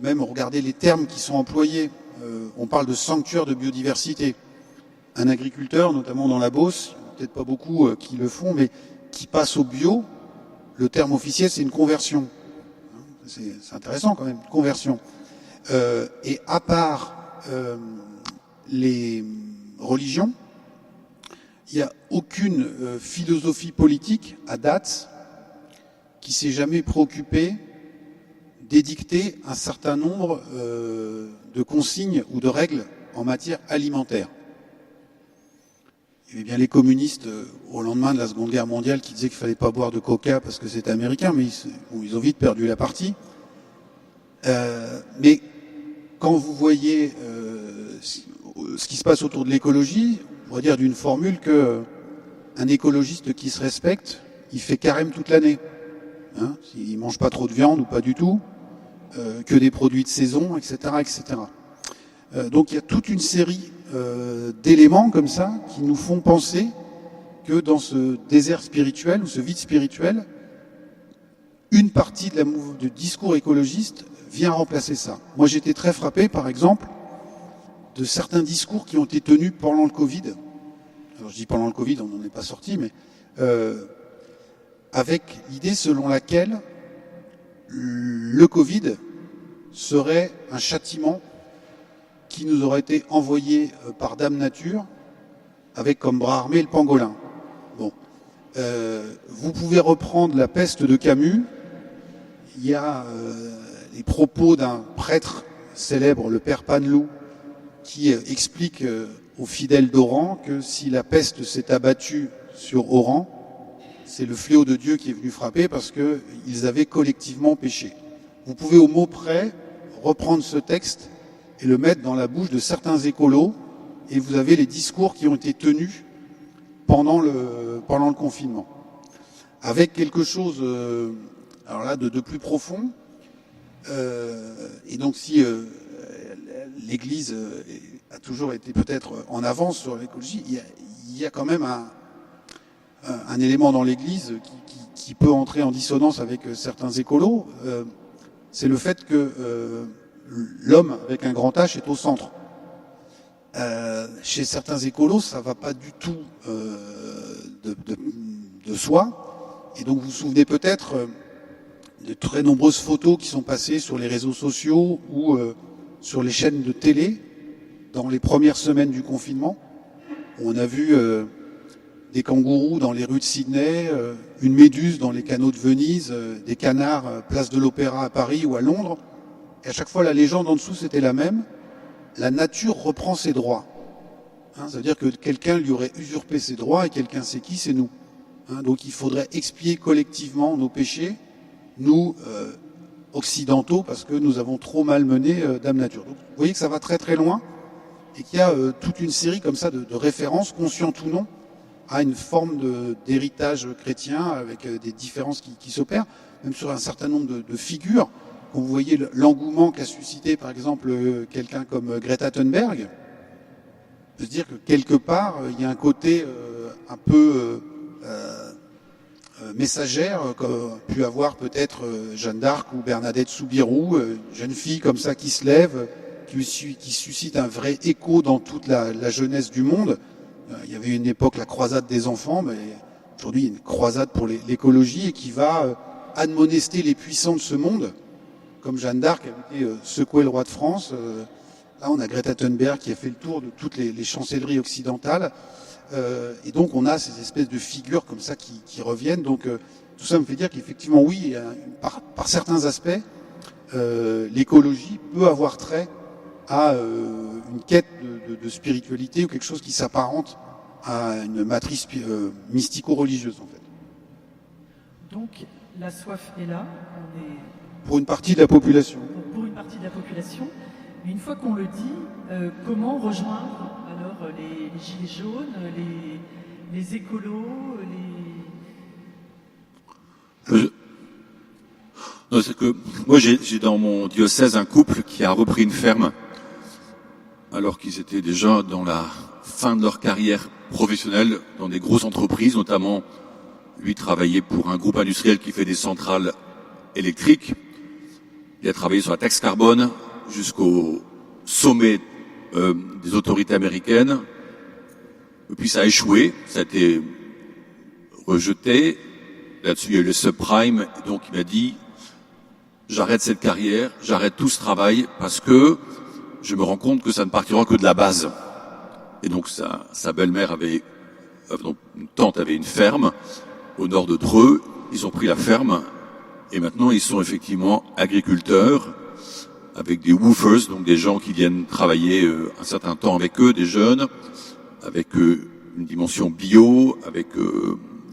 même regardez les termes qui sont employés, on parle de sanctuaire de biodiversité. Un agriculteur, notamment dans la Beauce, peut-être pas beaucoup qui le font, mais qui passe au bio, le terme officiel c'est une conversion. C'est intéressant quand même, une conversion. Et à part les religions, il n'y a aucune philosophie politique à date qui s'est jamais préoccupée d'édicter un certain nombre de consignes ou de règles en matière alimentaire. Il y avait bien les communistes au lendemain de la Seconde Guerre mondiale qui disaient qu'il ne fallait pas boire de coca parce que c'était américain, mais ils ont vite perdu la partie. Mais quand vous voyez ce qui se passe autour de l'écologie, on pourrait dire d'une formule que un écologiste qui se respecte, il fait carême toute l'année. Hein, il mange pas trop de viande ou pas du tout, que des produits de saison, etc., etc. Donc il y a toute une série d'éléments comme ça qui nous font penser que dans ce désert spirituel ou ce vide spirituel, une partie du discours écologiste vient remplacer ça. Moi j'étais très frappé par exemple de certains discours qui ont été tenus pendant le Covid. Alors je dis pendant le Covid, on n'en est pas sorti, mais avec l'idée selon laquelle le Covid serait un châtiment qui nous aurait été envoyé par Dame Nature avec comme bras armé le pangolin. Bon, vous pouvez reprendre La peste de Camus. Il y a les propos d'un prêtre célèbre, le père Panelou, qui explique aux fidèles d'Oran que si la peste s'est abattue sur Oran, c'est le fléau de Dieu qui est venu frapper parce qu'ils avaient collectivement péché. Vous pouvez au mot près reprendre ce texte et le mettre dans la bouche de certains écolos, et vous avez les discours qui ont été tenus pendant le confinement. Avec quelque chose alors là, de plus profond, et donc si l'Église a toujours été peut-être en avance sur l'écologie, il y a quand même un élément dans l'Église qui peut entrer en dissonance avec certains écolos, c'est le fait que l'homme avec un grand H est au centre. Chez certains écolos, ça va pas du tout de soi. Et donc vous vous souvenez peut-être de très nombreuses photos qui sont passées sur les réseaux sociaux ou sur les chaînes de télé dans les premières semaines du confinement. On a vu des kangourous dans les rues de Sydney, une méduse dans les canaux de Venise, des canards place de l'Opéra à Paris ou à Londres. Et à chaque fois, la légende en dessous, c'était la même. La nature reprend ses droits. Hein, ça veut dire que quelqu'un lui aurait usurpé ses droits, et quelqu'un c'est qui? C'est nous. Hein, donc il faudrait expier collectivement nos péchés, nous, occidentaux, parce que nous avons trop malmené Dame Nature. Donc, vous voyez que ça va très très loin, et qu'il y a toute une série comme ça de références, conscientes ou non, à une forme d'héritage chrétien, avec des différences qui s'opèrent, même sur un certain nombre de figures. Quand vous voyez l'engouement qu'a suscité, par exemple, quelqu'un comme Greta Thunberg, on peut se dire que quelque part, il y a un côté un peu messagère qu'a pu avoir peut-être Jeanne d'Arc ou Bernadette Soubirous, jeune fille comme ça qui se lève, qui suscite un vrai écho dans toute la jeunesse du monde. Il y avait une époque la croisade des enfants, mais aujourd'hui il y a une croisade pour l'écologie et qui va admonester les puissants de ce monde, comme Jeanne d'Arc a été secouer le roi de France. Là, on a Greta Thunberg qui a fait le tour de toutes les chancelleries occidentales. Et donc, on a ces espèces de figures comme ça qui reviennent. Donc, tout ça me fait dire qu'effectivement, oui, par certains aspects, l'écologie peut avoir trait à une quête de spiritualité ou quelque chose qui s'apparente à une matrice mystico-religieuse, en fait. Donc, la soif est là. Pour une partie de la population. Pour une partie de la population. Mais une fois qu'on le dit, comment rejoindre alors les gilets jaunes, les écolos, Non, c'est que moi j'ai dans mon diocèse un couple qui a repris une ferme alors qu'ils étaient déjà dans la fin de leur carrière professionnelle dans des grosses entreprises, notamment lui travaillait pour un groupe industriel qui fait des centrales électriques. Il a travaillé sur la taxe carbone jusqu'au sommet des autorités américaines. Et puis ça a échoué, ça a été rejeté. Là-dessus, il y a eu le subprime. Et donc il m'a dit, j'arrête cette carrière, j'arrête tout ce travail parce que je me rends compte que ça ne partira que de la base. Et donc sa belle-mère une tante avait une ferme au nord de Dreux. Ils ont pris la ferme et maintenant ils sont effectivement agriculteurs avec des woofers, donc des gens qui viennent travailler un certain temps avec eux, des jeunes, avec une dimension bio, avec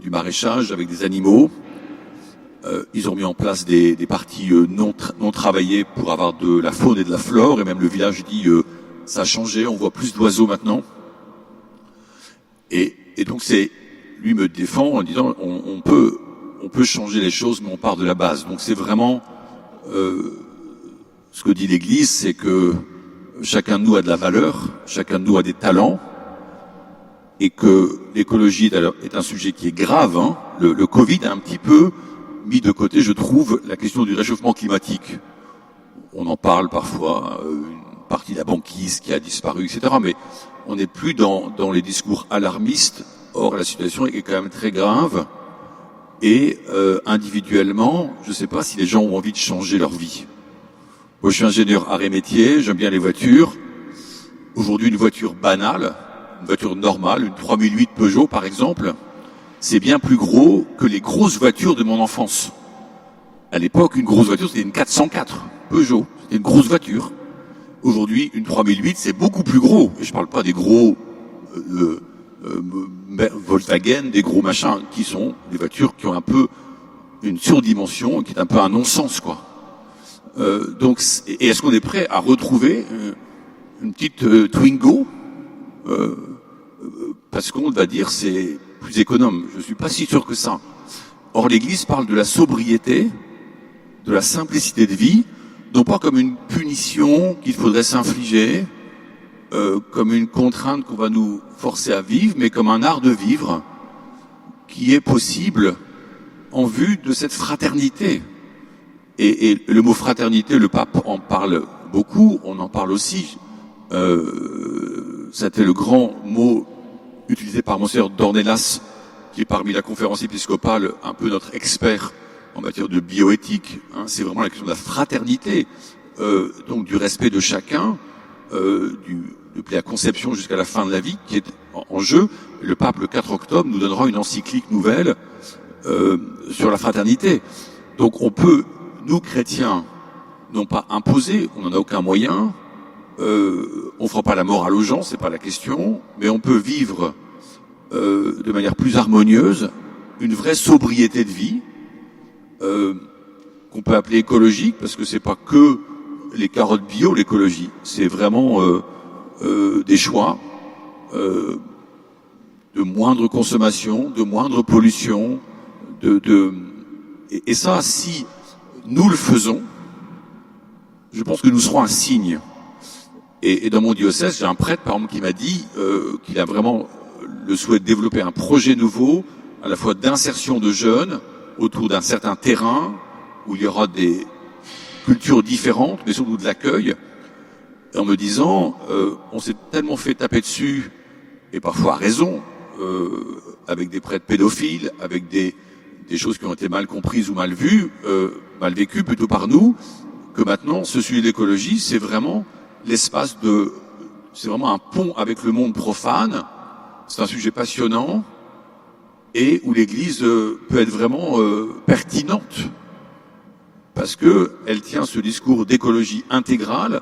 du maraîchage, avec des animaux. Ils ont mis en place des parties non travaillées pour avoir de la faune et de la flore, et même le village dit ça a changé, on voit plus d'oiseaux maintenant. Et donc lui me défend en disant on peut changer les choses, mais on part de la base. Donc c'est vraiment ce que dit l'Église, c'est que chacun de nous a de la valeur, chacun de nous a des talents, et que l'écologie est un sujet qui est grave. Hein. Le Covid a un petit peu mis de côté, je trouve, la question du réchauffement climatique. On en parle parfois, une partie de la banquise qui a disparu, etc. Mais on n'est plus dans les discours alarmistes. Or, la situation est quand même très grave. Et individuellement, je ne sais pas si les gens ont envie de changer leur vie. Moi, je suis ingénieur arts et métiers, j'aime bien les voitures. Aujourd'hui, une voiture banale, une voiture normale, une 3008 Peugeot par exemple, c'est bien plus gros que les grosses voitures de mon enfance. À l'époque, une grosse voiture, c'était une 404 Peugeot. C'était une grosse voiture. Aujourd'hui, une 3008, c'est beaucoup plus gros. Et je parle pas des gros Volkswagen, des gros machins, qui sont des voitures qui ont un peu une surdimension, qui est un peu un non-sens, quoi. Donc, et est-ce qu'on est prêt à retrouver une petite Twingo parce qu'on va dire c'est plus économe. Je suis pas si sûr que ça. Or, l'Église parle de la sobriété, de la simplicité de vie, non pas comme une punition qu'il faudrait s'infliger, comme une contrainte qu'on va nous forcer à vivre, mais comme un art de vivre qui est possible en vue de cette fraternité. Et le mot fraternité, le pape en parle beaucoup, on en parle aussi. C'était le grand mot utilisé par Monseigneur Dornelas, qui est parmi la conférence épiscopale un peu notre expert en matière de bioéthique. Hein, c'est vraiment la question de la fraternité, donc du respect de chacun, depuis la conception jusqu'à la fin de la vie, qui est en jeu. Le pape, le 4 octobre, nous donnera une encyclique nouvelle sur la fraternité. Donc on peut, nous chrétiens, non pas imposer, on n'en a aucun moyen, on fera pas la morale aux gens, c'est pas la question, mais on peut vivre de manière plus harmonieuse une vraie sobriété de vie qu'on peut appeler écologique, parce que c'est pas que les carottes bio l'écologie, c'est vraiment des choix de moindre consommation, de moindre pollution, et ça, si nous le faisons, je pense que nous serons un signe. Et dans mon diocèse, j'ai un prêtre, par exemple, qui m'a dit qu'il a vraiment le souhait de développer un projet nouveau, à la fois d'insertion de jeunes autour d'un certain terrain où il y aura des cultures différentes, mais surtout de l'accueil. en me disant, on s'est tellement fait taper dessus, et parfois à raison, avec des prêtres pédophiles, avec des choses qui ont été mal comprises ou mal vues, mal vécues plutôt par nous, que maintenant, ce sujet de l'écologie, c'est vraiment c'est vraiment un pont avec le monde profane. C'est un sujet passionnant et où l'Église peut être vraiment pertinente parce que elle tient ce discours d'écologie intégrale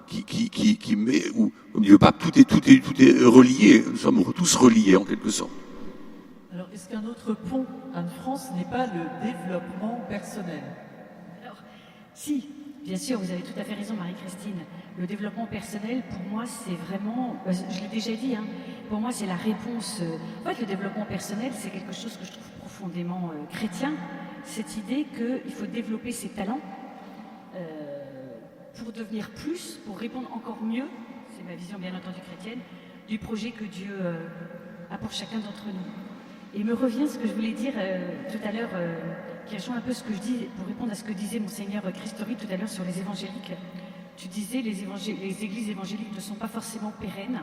qui met où, comme dit le pape, tout est relié. Nous sommes tous reliés en quelque sorte. Alors, est-ce qu'un autre pont, Anne-France, n'est pas le développement personnel? Alors, si, bien sûr, vous avez tout à fait raison, Marie-Christine. Le développement personnel, pour moi, c'est vraiment, je l'ai déjà dit, hein, pour moi, c'est la réponse. En fait, le développement personnel, c'est quelque chose que je trouve profondément chrétien. Cette idée qu'il faut développer ses talents pour devenir plus, pour répondre encore mieux, c'est ma vision bien entendu chrétienne, du projet que Dieu a pour chacun d'entre nous. Et me revient ce que je voulais dire tout à l'heure, qui rejoint un peu ce que je dis, pour répondre à ce que disait Monseigneur Christori tout à l'heure sur les évangéliques. Tu disais les églises évangéliques ne sont pas forcément pérennes.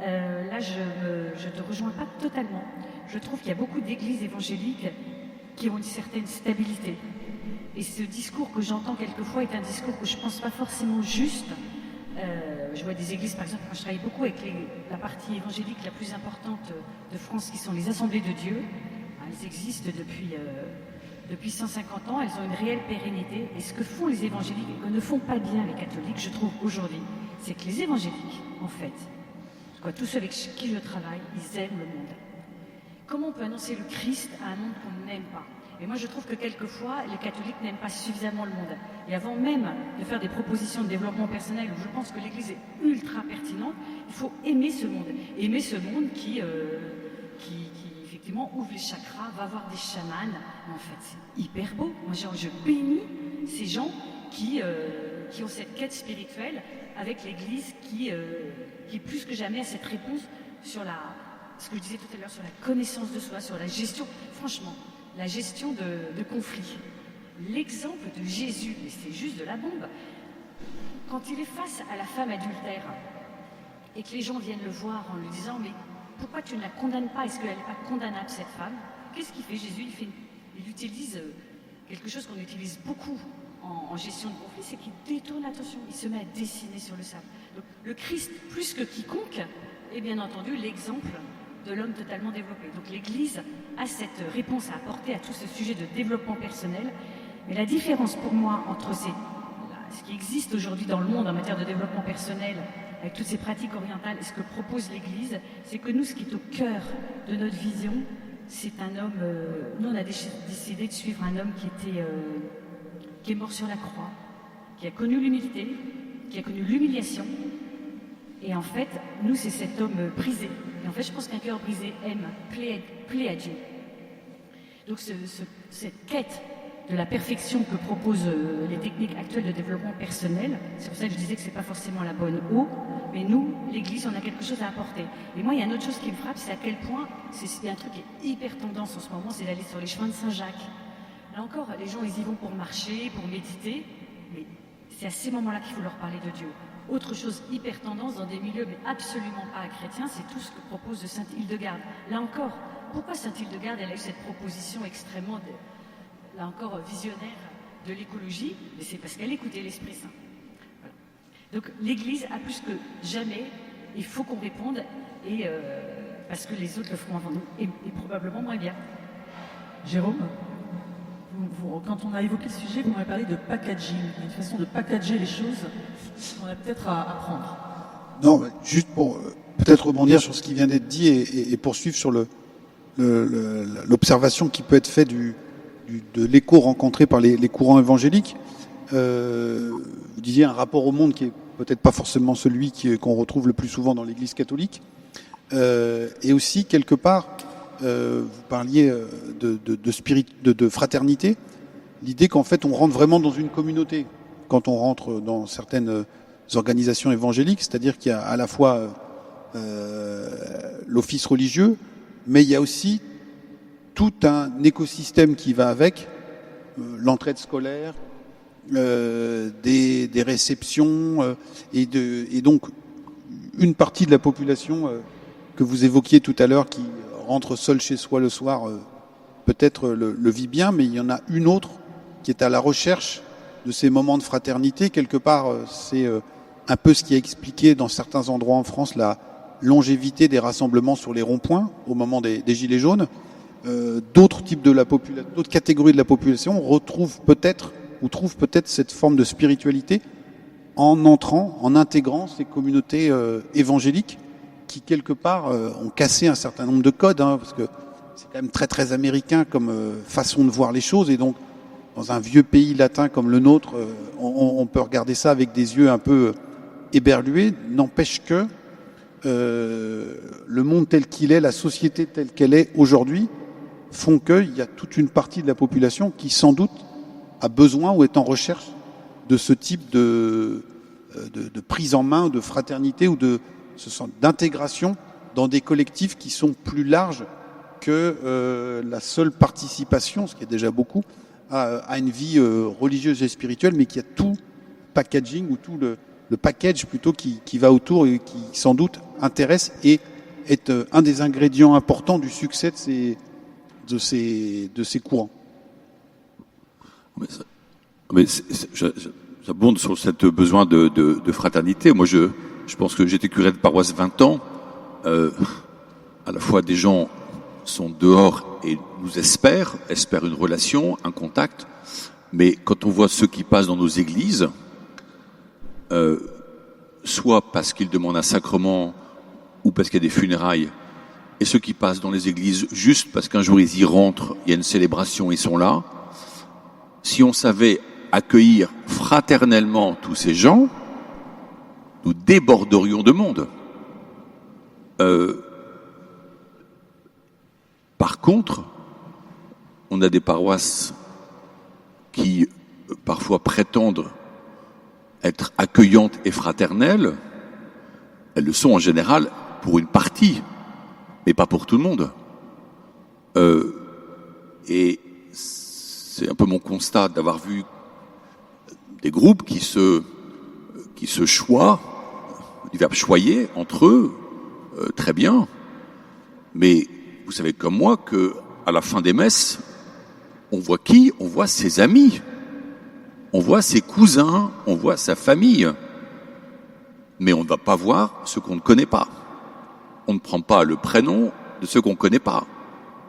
Là, je te rejoins pas totalement. Je trouve qu'il y a beaucoup d'églises évangéliques qui ont une certaine stabilité. Et ce discours que j'entends quelquefois est un discours que je pense pas forcément juste. Je vois des églises, par exemple, moi je travaille beaucoup avec la partie évangélique la plus importante de France, qui sont les Assemblées de Dieu. Elles existent depuis 150 ans, elles ont une réelle pérennité. Et ce que font les évangéliques et que ne font pas bien les catholiques, je trouve aujourd'hui, c'est que les évangéliques, en fait, tous ceux avec qui je travaille, ils aiment le monde. Comment on peut annoncer le Christ à un monde qu'on n'aime pas? Et moi, je trouve que quelquefois, les catholiques n'aiment pas suffisamment le monde. Et avant même de faire des propositions de développement personnel, où je pense que l'Église est ultra pertinente, il faut aimer ce monde. Aimer ce monde qui effectivement, ouvre les chakras, va voir des chamans. Mais en fait, c'est hyper beau. Moi, je bénis ces gens qui ont cette quête spirituelle avec l'Église qui plus que jamais a cette réponse sur ce que je disais tout à l'heure, sur la connaissance de soi, sur la gestion. Franchement, la gestion de conflits. L'exemple de Jésus, mais c'est juste de la bombe. Quand il est face à la femme adultère et que les gens viennent le voir en lui disant « Mais pourquoi tu ne la condamnes pas? Est-ce qu'elle n'est pas condamnable, cette femme ?» Qu'est-ce qu'il fait Jésus? Il utilise quelque chose qu'on utilise beaucoup en gestion de conflit, c'est qu'il détourne l'attention. Il se met à dessiner sur le sable. Donc, le Christ, plus que quiconque, est bien entendu l'exemple de l'homme totalement développé. Donc l'Église a cette réponse à apporter à tout ce sujet de développement personnel. Mais la différence pour moi entre ce qui existe aujourd'hui dans le monde en matière de développement personnel, avec toutes ces pratiques orientales, et ce que propose l'Église, c'est que nous, ce qui est au cœur de notre vision, c'est un homme... nous, on a décidé de suivre un homme qui est mort sur la croix, qui a connu l'humilité, qui a connu l'humiliation. Et en fait, nous, c'est cet homme brisé. Et en fait, je pense qu'un cœur brisé plaît à Dieu. Donc, cette quête de la perfection que proposent les techniques actuelles de développement personnel, c'est pour ça que je disais que c'est pas forcément la bonne eau, mais nous, l'Église, on a quelque chose à apporter. Et moi, il y a une autre chose qui me frappe, c'est à quel point, c'est un truc qui est hyper tendance en ce moment, c'est d'aller sur les chemins de Saint-Jacques. Là encore, les gens, ils y vont pour marcher, pour méditer, mais c'est à ces moments-là qu'il faut leur parler de Dieu. Autre chose hyper tendance dans des milieux mais absolument pas chrétiens, c'est tout ce que propose Sainte Hildegarde. Là encore, pourquoi Sainte Hildegarde elle a eu cette proposition extrêmement, là encore, visionnaire de l'écologie? Mais c'est parce qu'elle écoutait l'Esprit Saint. Voilà. Donc l'Église a plus que jamais, il faut qu'on réponde, et parce que les autres le feront avant nous, et probablement moins bien. Jérôme, quand on a évoqué le sujet, vous m'avez parlé de packaging, une façon de packager les choses qu'on a peut-être à apprendre. Non, juste pour peut-être rebondir sur ce qui vient d'être dit et poursuivre sur l'observation qui peut être faite de l'écho rencontré par les courants évangéliques. Vous disiez un rapport au monde qui est peut-être pas forcément celui qu'on retrouve le plus souvent dans l'Église catholique. Et aussi, quelque part, vous parliez de fraternité, l'idée qu'en fait on rentre vraiment dans une communauté quand on rentre dans certaines organisations évangéliques, c'est-à-dire qu'il y a à la fois l'office religieux, mais il y a aussi tout un écosystème qui va avec, l'entraide scolaire, des réceptions, et donc une partie de la population que vous évoquiez tout à l'heure qui rentre seule chez soi le soir, peut-être le vit bien, mais il y en a une autre qui est à la recherche de ces moments de fraternité. Quelque part, c'est un peu ce qui a expliqué dans certains endroits en France la longévité des rassemblements sur les ronds-points au moment des Gilets jaunes. D'autres types d'autres catégories de la population trouvent peut-être cette forme de spiritualité en intégrant ces communautés évangéliques qui, quelque part, ont cassé un certain nombre de codes, parce que c'est quand même très très américain comme façon de voir les choses, et donc dans un vieux pays latin comme le nôtre, on peut regarder ça avec des yeux un peu éberlués. N'empêche que le monde tel qu'il est, la société telle qu'elle est aujourd'hui, font qu'il y a toute une partie de la population qui sans doute a besoin ou est en recherche de ce type de prise en main, de fraternité ou d'intégration dans des collectifs qui sont plus larges que la seule participation, ce qui est déjà beaucoup, à une vie religieuse et spirituelle, mais qui a tout packaging ou tout le package plutôt qui va autour et qui sans doute intéresse et est un des ingrédients importants du succès de ces courants. Mais j'abonde sur ce besoin de fraternité. Moi, je pense que j'étais curé de paroisse 20 ans. À la fois, des gens sont dehors et nous espèrent une relation, un contact. Mais quand on voit ceux qui passent dans nos églises, soit parce qu'ils demandent un sacrement ou parce qu'il y a des funérailles, et ceux qui passent dans les églises juste parce qu'un jour ils y rentrent, il y a une célébration, ils sont là. Si on savait accueillir fraternellement tous ces gens, nous déborderions de monde. Par contre, on a des paroisses qui parfois prétendent être accueillantes et fraternelles. Elles le sont en général pour une partie, mais pas pour tout le monde. Et c'est un peu mon constat d'avoir vu des groupes qui se choient, du verbe choyer, entre eux, très bien. Mais vous savez comme moi que à la fin des messes, on voit qui? On voit ses amis, on voit ses cousins, on voit sa famille. Mais on ne va pas voir ce qu'on ne connaît pas. On ne prend pas le prénom de ceux qu'on ne connaît pas.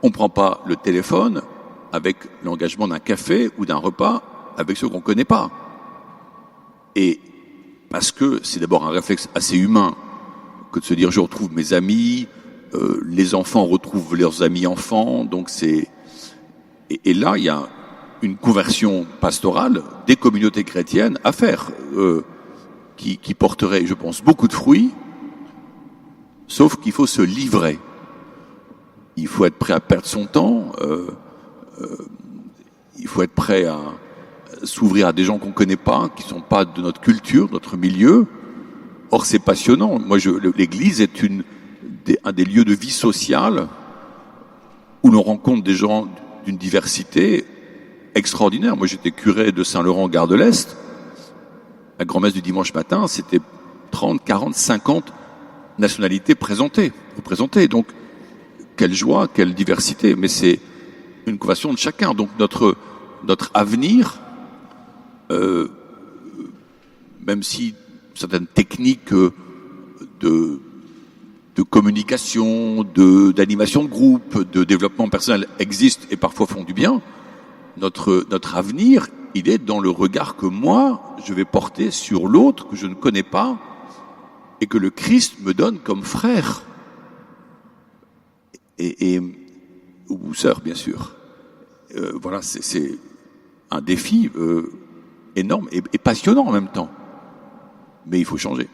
On ne prend pas le téléphone avec l'engagement d'un café ou d'un repas avec ceux qu'on ne connaît pas. Et parce que c'est d'abord un réflexe assez humain que de se dire je retrouve mes amis, les enfants retrouvent leurs amis enfants, donc c'est... Et là, il y a une conversion pastorale des communautés chrétiennes à faire, qui porterait, je pense, beaucoup de fruits, sauf qu'il faut se livrer. Il faut être prêt à perdre son temps, il faut être prêt à s'ouvrir à des gens qu'on ne connaît pas, qui ne sont pas de notre culture, de notre milieu. Or, c'est passionnant. Moi, l'Église est un des lieux de vie sociale où l'on rencontre des gens d'une diversité extraordinaire. Moi, j'étais curé de Saint-Laurent, Gare de l'Est. La grand-messe du dimanche matin, c'était 30, 40, 50 nationalités représentées. Donc, quelle joie, quelle diversité. Mais c'est une conversion de chacun. Donc, notre avenir, même si certaines techniques de communication, d'animation de groupe, de développement personnel existent et parfois font du bien, notre avenir, il est dans le regard que moi, je vais porter sur l'autre que je ne connais pas et que le Christ me donne comme frère. Ou sœur, bien sûr. Voilà, c'est un défi énorme et passionnant en même temps. Mais il faut changer.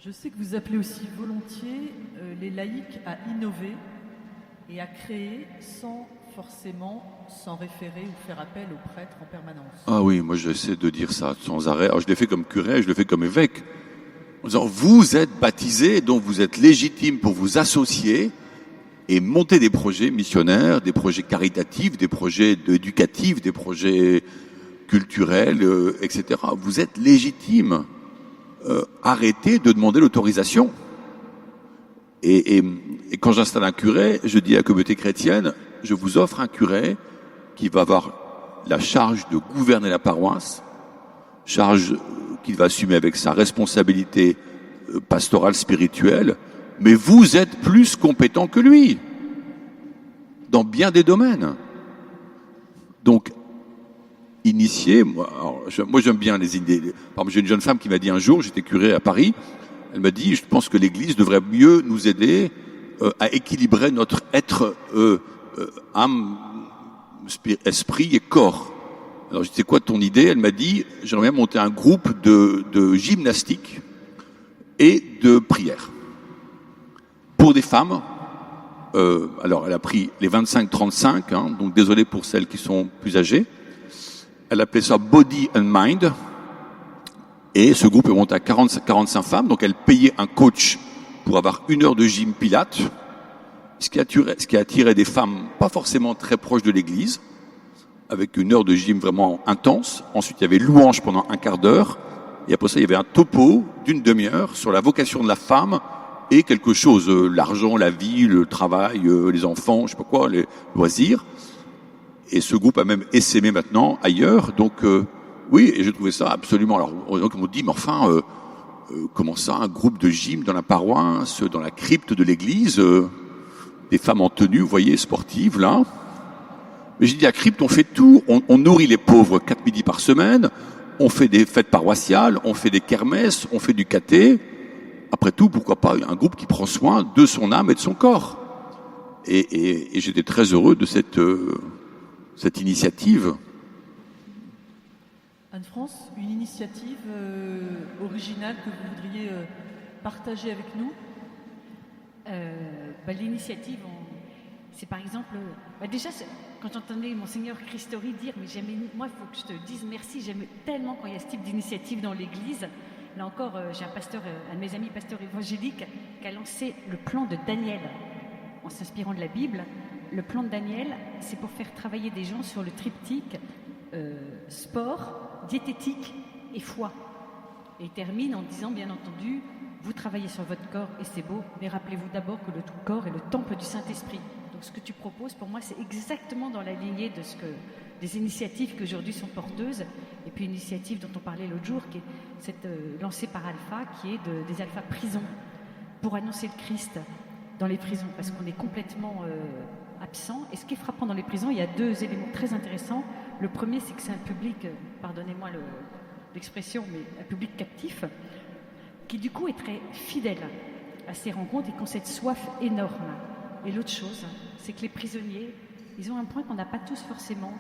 Je sais que vous appelez aussi volontiers les laïcs à innover et à créer sans référer ou faire appel aux prêtres en permanence. Ah oui, moi j'essaie de dire ça sans arrêt. Alors, je l'ai fait comme curé, je le fais comme évêque. En disant, vous êtes baptisés, donc vous êtes légitimes pour vous associer et monter des projets missionnaires, des projets caritatifs, des projets éducatifs, des projets culturelle, etc. Vous êtes légitime. Arrêtez de demander l'autorisation. Et quand j'installe un curé, je dis à la communauté chrétienne, je vous offre un curé qui va avoir la charge de gouverner la paroisse, charge qu'il va assumer avec sa responsabilité pastorale, spirituelle, mais vous êtes plus compétent que lui dans bien des domaines. Donc, initié, moi j'aime bien les idées. Par exemple, j'ai une jeune femme qui m'a dit un jour, j'étais curé à Paris, elle m'a dit, je pense que l'Église devrait mieux nous aider à équilibrer notre être, âme, esprit et corps. Alors je dis, c'est quoi ton idée? Elle m'a dit, j'aimerais bien monter un groupe de gymnastique et de prière. Pour des femmes, alors elle a pris les 25-35, hein, donc désolé pour celles qui sont plus âgées. Elle appelait ça Body and Mind. Et ce groupe est monté à 45 femmes, donc elle payait un coach pour avoir 1 heure de gym pilates, ce qui a attiré des femmes pas forcément très proches de l'église, avec 1 heure de gym vraiment intense. Ensuite, il y avait louange pendant 1/4 d'heure, et après ça, il y avait un topo d'1 demi-heure sur la vocation de la femme et quelque chose, l'argent, la vie, le travail, les enfants, je sais pas quoi, les loisirs. Et ce groupe a même essaimé maintenant ailleurs, donc oui, et je trouvais ça absolument. Alors, on me dit, mais enfin, comment ça, un groupe de gym dans la paroisse, dans la crypte de l'église, des femmes en tenue, vous voyez, sportives, là. Mais j'ai dit, à crypte, on fait tout. On nourrit les pauvres 4 midis par semaine, on fait des fêtes paroissiales, on fait des kermesses, on fait du caté. Après tout, pourquoi pas un groupe qui prend soin de son âme et de son corps. Et j'étais très heureux de cette initiative. Anne-France, une initiative originale que vous voudriez partager avec nous? L'initiative, c'est par exemple... déjà, quand j'entendais Monseigneur Christori dire, mais moi, il faut que je te dise merci, j'aime tellement quand il y a ce type d'initiative dans l'Église. Là encore, j'ai un de mes amis pasteurs évangéliques qui a lancé le plan de Daniel, en s'inspirant de la Bible. Le plan de Daniel, c'est pour faire travailler des gens sur le triptyque sport, diététique et foi. Et il termine en disant, bien entendu, vous travaillez sur votre corps et c'est beau, mais rappelez-vous d'abord que le corps est le temple du Saint-Esprit. Donc ce que tu proposes, pour moi, c'est exactement dans la lignée de des initiatives qui aujourd'hui sont porteuses. Et puis une initiative dont on parlait l'autre jour, qui est lancée par Alpha, qui est des Alpha prisons, pour annoncer le Christ dans les prisons, parce qu'on est complètement absent. Et ce qui est frappant dans les prisons, il y a 2 éléments très intéressants. Le premier, c'est que c'est un public, pardonnez-moi l'expression, mais un public captif, qui du coup est très fidèle à ces rencontres et qui ont cette soif énorme. Et l'autre chose, c'est que les prisonniers, ils ont un point qu'on n'a pas tous forcément,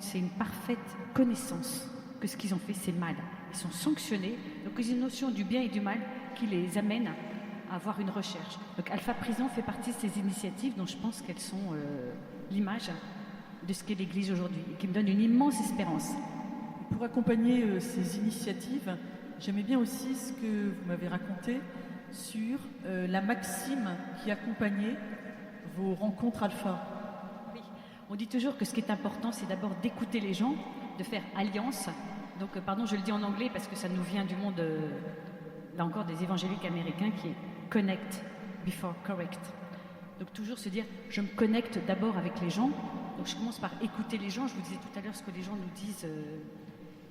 c'est une parfaite connaissance que ce qu'ils ont fait, c'est mal. Ils sont sanctionnés, donc ils ont une notion du bien et du mal qui les amène à avoir une recherche. Donc Alpha Prison fait partie de ces initiatives dont je pense qu'elles sont l'image de ce qu'est l'Église aujourd'hui et qui me donne une immense espérance. Pour accompagner ces initiatives, j'aimais bien aussi ce que vous m'avez raconté sur la maxime qui accompagnait vos rencontres Alpha. Oui, on dit toujours que ce qui est important, c'est d'abord d'écouter les gens, de faire alliance. Donc, pardon, je le dis en anglais parce que ça nous vient du monde, là encore, des évangéliques américains qui est « connect before correct ». Donc, toujours se dire « je me connecte d'abord avec les gens ». Donc, je commence par écouter les gens. Je vous disais tout à l'heure ce que les gens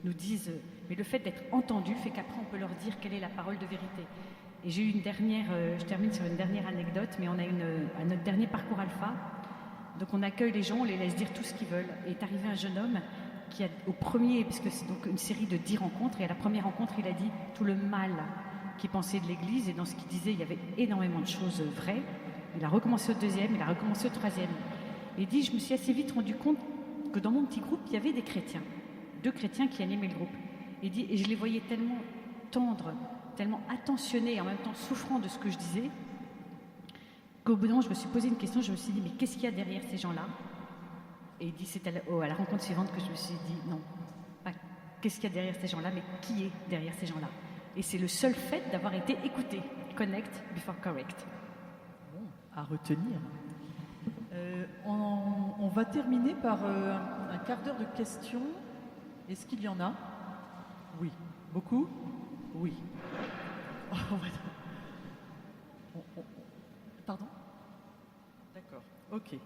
nous disent, mais le fait d'être entendu fait qu'après, on peut leur dire quelle est la parole de vérité. Et j'ai eu une dernière, je termine sur une dernière anecdote, mais on a à notre dernier parcours Alpha, donc on accueille les gens, on les laisse dire tout ce qu'ils veulent. Et est arrivé un jeune homme qui au premier, puisque c'est donc une série de 10 rencontres, et à la première rencontre, il a dit tout le mal qu'il pensait de l'Église, et dans ce qu'il disait, il y avait énormément de choses vraies. Il a recommencé au deuxième, il a recommencé au troisième. Et il dit, je me suis assez vite rendu compte que dans mon petit groupe, il y avait des chrétiens, 2 chrétiens qui animaient le groupe. Il dit, et je les voyais tellement tendres, tellement attentionnés et en même temps souffrant de ce que je disais, qu'au bout d'un moment, je me suis posé une question, je me suis dit, mais qu'est-ce qu'il y a derrière ces gens-là? Et il dit, c'est à la rencontre suivante que je me suis dit, non, pas qu'est-ce qu'il y a derrière ces gens-là, mais qui est derrière ces gens-là? Et c'est le seul fait d'avoir été écouté. Connect before correct. Bon, à retenir. On va terminer par un quart d'heure de questions Est-ce qu'il y en a? Oui. Beaucoup? Oui. Pardon? D'accord, ok.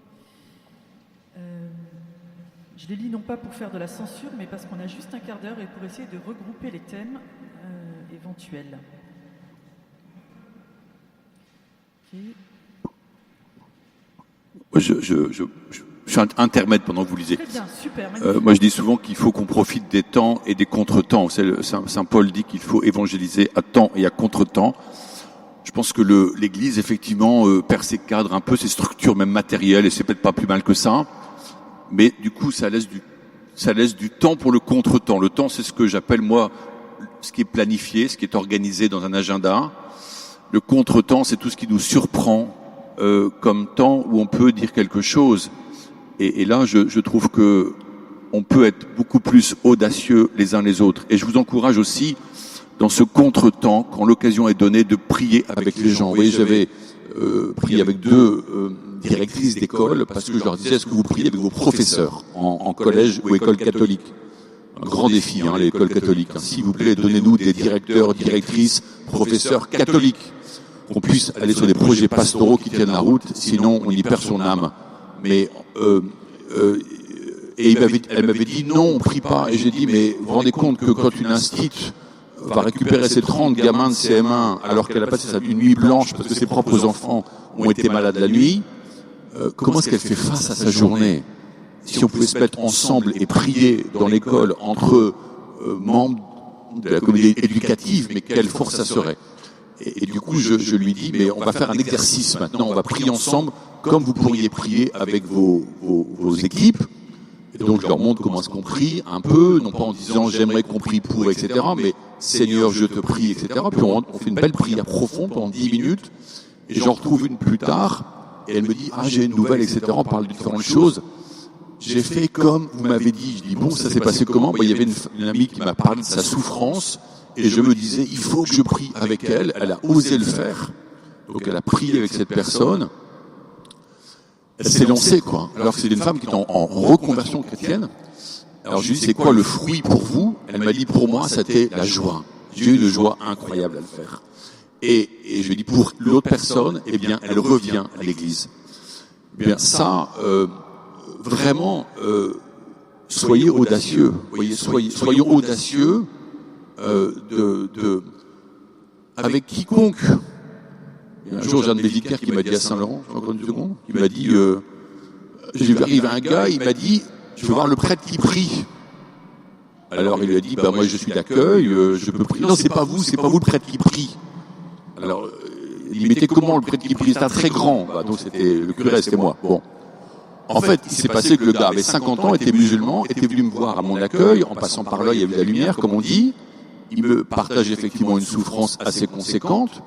Je les lis non pas pour faire de la censure, mais parce qu'on a juste un quart d'heure et pour essayer de regrouper les thèmes éventuels. Ok. Je suis intermède pendant que vous lisez. Très bien, super. Moi, je dis souvent qu'il faut qu'on profite des temps et des contre-temps. Saint Paul dit qu'il faut évangéliser à temps et à contre-temps. Je pense que l'Église, effectivement, perd ses cadres un peu, ses structures même matérielles, et c'est peut-être pas plus mal que ça. Mais du coup, ça laisse du temps pour le contre-temps. Le temps, c'est ce que j'appelle, moi, ce qui est planifié, ce qui est organisé dans un agenda. Le contre-temps, c'est tout ce qui nous surprend comme temps où on peut dire quelque chose. Et là, je trouve que on peut être beaucoup plus audacieux les uns les autres. Et je vous encourage aussi, dans ce contre-temps, quand l'occasion est donnée, de prier avec les gens. Vous voyez, j'avais prié avec deux directrices d'école, parce que je leur disais, est-ce que vous priez avec vos professeurs en collège ou école catholique? Un grand défi, l'école catholique. S'il vous plaît, donnez-nous des directeurs, directrices, professeurs catholiques, qu'on puisse aller sur des projets pastoraux qui tiennent la route, sinon on y perd son âme. Mais et elle m'avait dit non, on prie pas. Et j'ai dit, mais vous vous rendez compte que quand une institut va récupérer ses 30 gamins de CM1 alors qu'elle a passé une nuit blanche parce que ses propres enfants ont été malades la nuit, comment est-ce qu'elle fait face à sa journée? Si on pouvait se mettre ensemble et prier dans l'école entre membres de la communauté éducative, mais quelle force ça serait. Et du coup, je lui dis, mais on va faire un exercice maintenant, on va prier ensemble comme vous pourriez prier avec vos équipes. Et donc je leur montre comment est-ce qu'on prie un peu, non pas en disant j'aimerais qu'on prie pour, etc., mais Seigneur, je te prie, etc. Puis on fait une belle prière profonde pendant 10 minutes, et j'en retrouve une plus tard, et elle me dit, ah, j'ai une nouvelle, etc., on parle de différentes choses. J'ai fait comme vous m'avez dit. Je dis, bon, ça s'est passé comment? Il y avait une amie qui m'a parlé de sa souffrance, et je me disais, il faut que je prie avec elle. Elle a osé le faire. Donc elle a prié avec cette personne. Elle s'est lancée, quoi. Alors que c'est une femme qui est en reconversion chrétienne. Alors je lui dis, c'est quoi le fruit pour vous? Elle m'a dit, pour moi, c'était la joie. J'ai eu une joie incroyable à le faire. Et je lui dis, pour l'autre personne, eh bien, elle revient à l'église. Eh bien, ça, vraiment, soyez audacieux. Vous voyez, soyons audacieux avec quiconque. Un jour, j'ai un de mes vicaires qui m'a dit à Saint-Laurent, encore une seconde, il m'a dit, j'ai vu arriver un gars, il m'a dit, je veux voir le prêtre qui prie. Alors il lui a dit, bah moi je suis d'accueil, je peux prier. Non, c'est pas vous le prêtre qui prie. Alors il dit, mais t'es comment le prêtre qui prie? C'est un très grand. Bah, donc c'était le curé, c'était moi. Bon. En fait, il s'est passé que le gars avait 50 ans, était musulman, était venu me voir à mon accueil, en passant par là, il y avait la lumière, comme on dit. Il me partage effectivement une souffrance assez conséquente.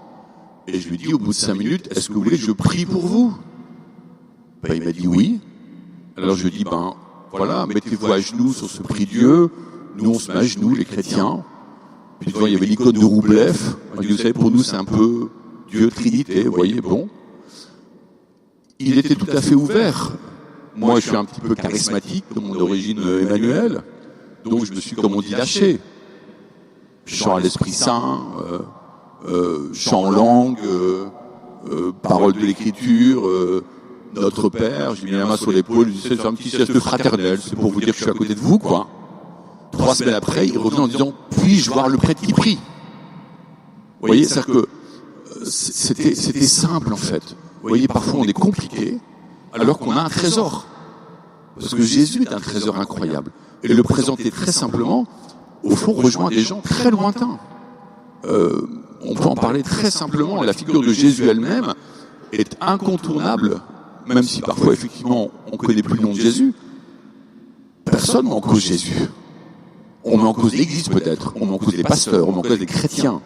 Et je lui dis, au bout de 5 minutes, est-ce que vous voulez que je prie pour vous? Ben, il m'a dit oui. Alors je lui dis, ben, voilà, mettez-vous à genoux sur ce prie-Dieu. Nous, on se met à genoux, les chrétiens. Puis devant, il y avait l'icône de Roublev. Vous savez, pour nous, c'est un peu Dieu, Trinité, vous voyez, bon. Il était tout à fait ouvert. Moi, je suis un petit peu charismatique, de mon origine Emmanuel. Donc, je me suis, comme on dit, lâché. Chant à l'Esprit Saint, chant en langue, parole de l'Écriture, Notre Père. J'ai mis la main sur l'épaule, c'est un petit geste fraternel, c'est pour vous dire que je suis à côté de vous, quoi. 3 semaines après, il revient en disant, puis-je voir le prêtre qui prie? Vous voyez, c'est-à-dire que c'était simple, en fait. Vous voyez, parfois on est compliqué, alors qu'on a un trésor. Parce que Jésus est un trésor incroyable. Et le présenter très simplement, au fond, rejoint des gens très lointains. On peut en parler très simplement. La figure de Jésus elle-même est incontournable, même si parfois, effectivement, on ne connaît plus le nom de Jésus. Personne ne met en cause Jésus. On met en cause l'Église peut-être, on met en cause les pasteurs, on met en cause les chrétiens,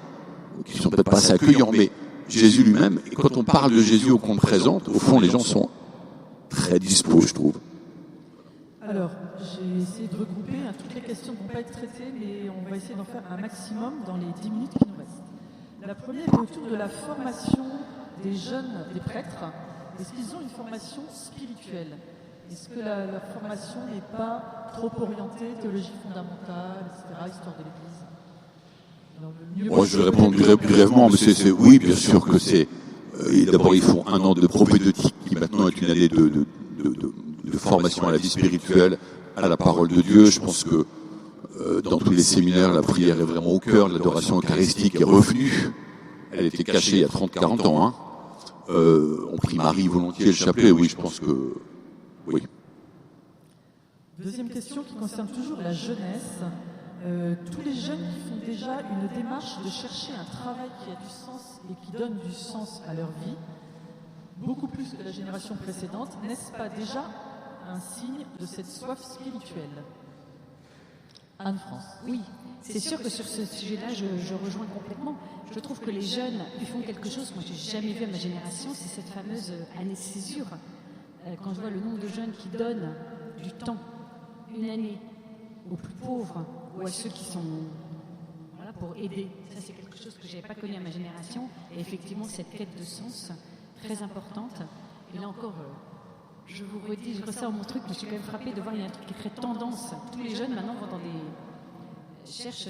qui ne sont peut-être pas assez accueillants, mais Jésus lui-même, et quand on parle de Jésus qu'on le présente, au fond, les gens sont très dispos, je trouve. Alors, j'ai essayé de regrouper toutes les questions ne vont pas être traitées, mais on va essayer d'en faire un maximum dans les 10 minutes qui nous restent. La première est autour de la formation des jeunes, des prêtres. Est-ce qu'ils ont une formation spirituelle? Est-ce que leur formation n'est pas trop orientée, théologie fondamentale, etc., histoire de l'Église? Moi, je réponds brièvement, mais oui, bien sûr que c'est. D'abord, ils font 1 an de propédeutique, qui maintenant est une année de formation à la vie spirituelle, à la parole de Dieu. Je pense que dans tous les séminaires, la prière est vraiment au cœur, l'adoration eucharistique est revenue. Elle était cachée il y a 30-40 ans. Hein. On prie Marie volontiers le chapelet, oui, je pense que oui. Deuxième question qui concerne toujours la jeunesse. Tous les jeunes qui font déjà une démarche de chercher un travail qui a du sens et qui donne du sens à leur vie, beaucoup plus que la génération précédente, n'est-ce pas déjà un signe de cette soif spirituelle? Anne-France. Oui, c'est sûr que sur ce sujet-là, je rejoins complètement. Je trouve que les jeunes, ils font quelque chose que moi, je n'ai jamais vu à ma génération, c'est cette fameuse année de césure. Quand je vois le nombre de jeunes qui donnent du temps, une année, aux plus pauvres ou à ceux qui sont là pour aider. Ça, c'est quelque chose que je n'avais pas connu à ma génération. Et effectivement, cette quête de sens, très importante. Et là encore, je vous redis, je ressors mon truc, mais je suis quand même frappée de voir qu'il y a un truc qui crée tendance. Tous les jeunes, maintenant, vont dans cherchent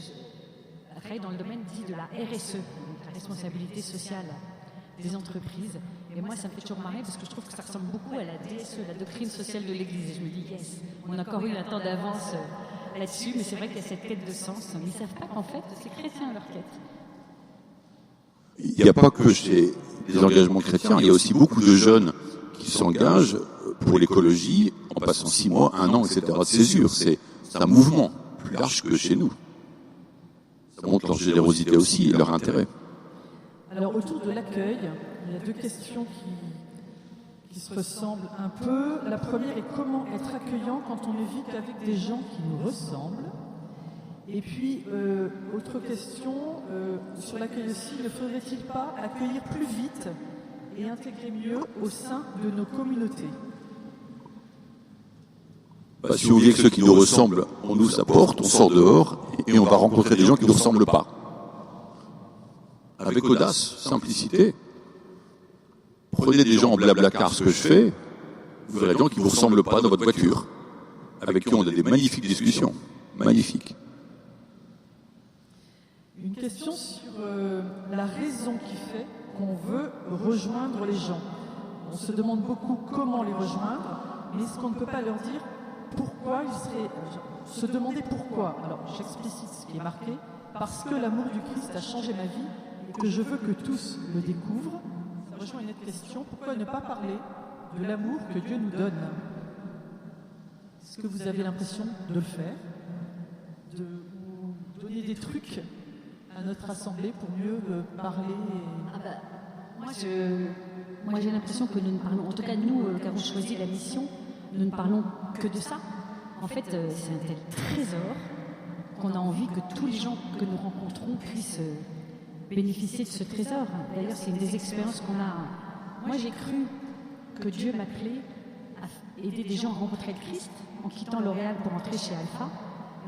à travailler dans le domaine dit de la RSE, donc la responsabilité sociale des entreprises. Et moi, ça me fait toujours marrer parce que je trouve que ça ressemble beaucoup à la DSE, la doctrine sociale de l'Église. Et je me dis, yes, on a encore eu un temps d'avance là-dessus, mais c'est vrai qu'il y a cette quête de sens. Mais ils ne savent pas qu'en fait, c'est chrétien leur quête. Il n'y a pas que chez les engagements chrétiens, il y a aussi beaucoup de jeunes qui s'engagent pour l'écologie en passant 6 mois, 1 an, etc. de césure. C'est un mouvement plus large que chez nous. Ça montre leur générosité aussi et leur intérêt. Alors, autour de l'accueil, il y a 2 questions qui se ressemblent un peu. La première est comment être accueillant quand on ne vit qu'avec des gens qui nous ressemblent. Et puis, autre question, sur l'accueil aussi, ne faudrait-il pas accueillir plus vite et intégrer mieux au sein de nos communautés? Si vous voulez que ceux qui nous ressemblent, on nous apporte, on sort dehors et on va rencontrer des gens qui ne nous ressemblent pas. Avec audace, simplicité. Prenez des gens en blablacar, ce que je fais, vous verrez des gens qui ne vous ressemblent pas dans votre voiture, avec qui on a des magnifiques discussions. Magnifiques. Une question sur la raison qui fait qu'on veut rejoindre les gens. On se demande beaucoup comment les rejoindre, mais est-ce qu'on ne peut pas leur dire pourquoi ils seraient... Se demander pourquoi. Alors, j'explicite ce qui est marqué. Parce que l'amour du Christ a changé ma vie et que je veux que tous le découvrent. Ça rejoint une autre question. Pourquoi ne pas parler de l'amour que Dieu nous donne? Est-ce que vous avez l'impression de le faire? De vous donner des trucs à notre assemblée pour mieux parler Moi, j'ai l'impression que nous ne parlons, en tout cas nous qui avons choisi la mission, nous ne parlons que de ça. En fait, c'est un tel trésor qu'on a envie que tous les gens que nous rencontrons puissent bénéficier de ce trésor. D'ailleurs, c'est une des expériences qu'on a. Moi, j'ai cru que Dieu m'appelait à aider des gens à rencontrer le Christ en quittant L'Oréal pour entrer chez Alpha.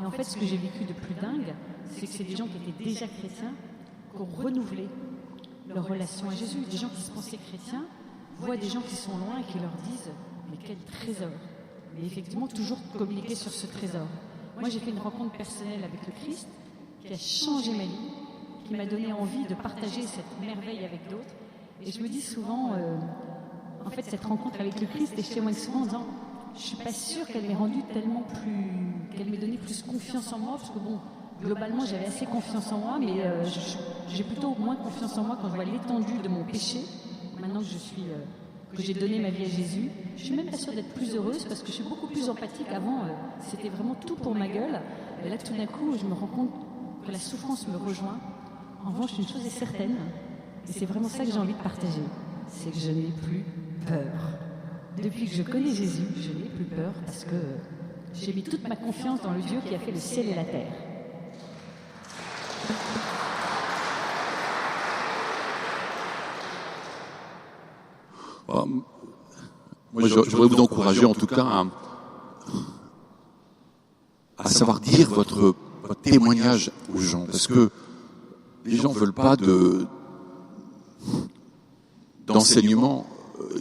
Et en fait, ce que j'ai vécu de plus dingue, c'est que c'est des gens qui étaient déjà chrétiens, qui ont renouvelé leur relation à Jésus. Des gens qui se pensaient chrétiens voient des gens qui sont loin et qui leur disent « mais quel trésor !» Mais effectivement, toujours communiquer sur ce trésor. Moi, j'ai fait une rencontre personnelle avec le Christ qui a changé ma vie, qui m'a donné envie de partager cette merveille avec d'autres. Et je me dis souvent, en fait, cette rencontre avec le Christ, et je témoigne souvent en disant « je ne suis pas sûre qu'elle m'ait rendu tellement plus... qu'elle m'ait donné plus confiance en moi, parce que bon, globalement, j'avais assez confiance en moi, mais j'ai plutôt moins confiance en moi quand je vois l'étendue de mon péché, maintenant que que j'ai donné ma vie à Jésus. Je suis même pas sûre d'être plus heureuse parce que je suis beaucoup plus empathique. Avant, c'était vraiment tout pour ma gueule. Et là, tout d'un coup, je me rends compte que la souffrance me rejoint. En revanche, une chose est certaine, et c'est vraiment ça que j'ai envie de partager, c'est que je n'ai plus peur. Depuis que je connais Jésus, je n'ai plus peur parce que j'ai mis toute ma confiance dans le Dieu qui a fait le ciel et la terre. Moi, je voudrais vous encourager en tout cas à savoir dire votre témoignage aux gens, parce que les gens ne veulent pas d'enseignement,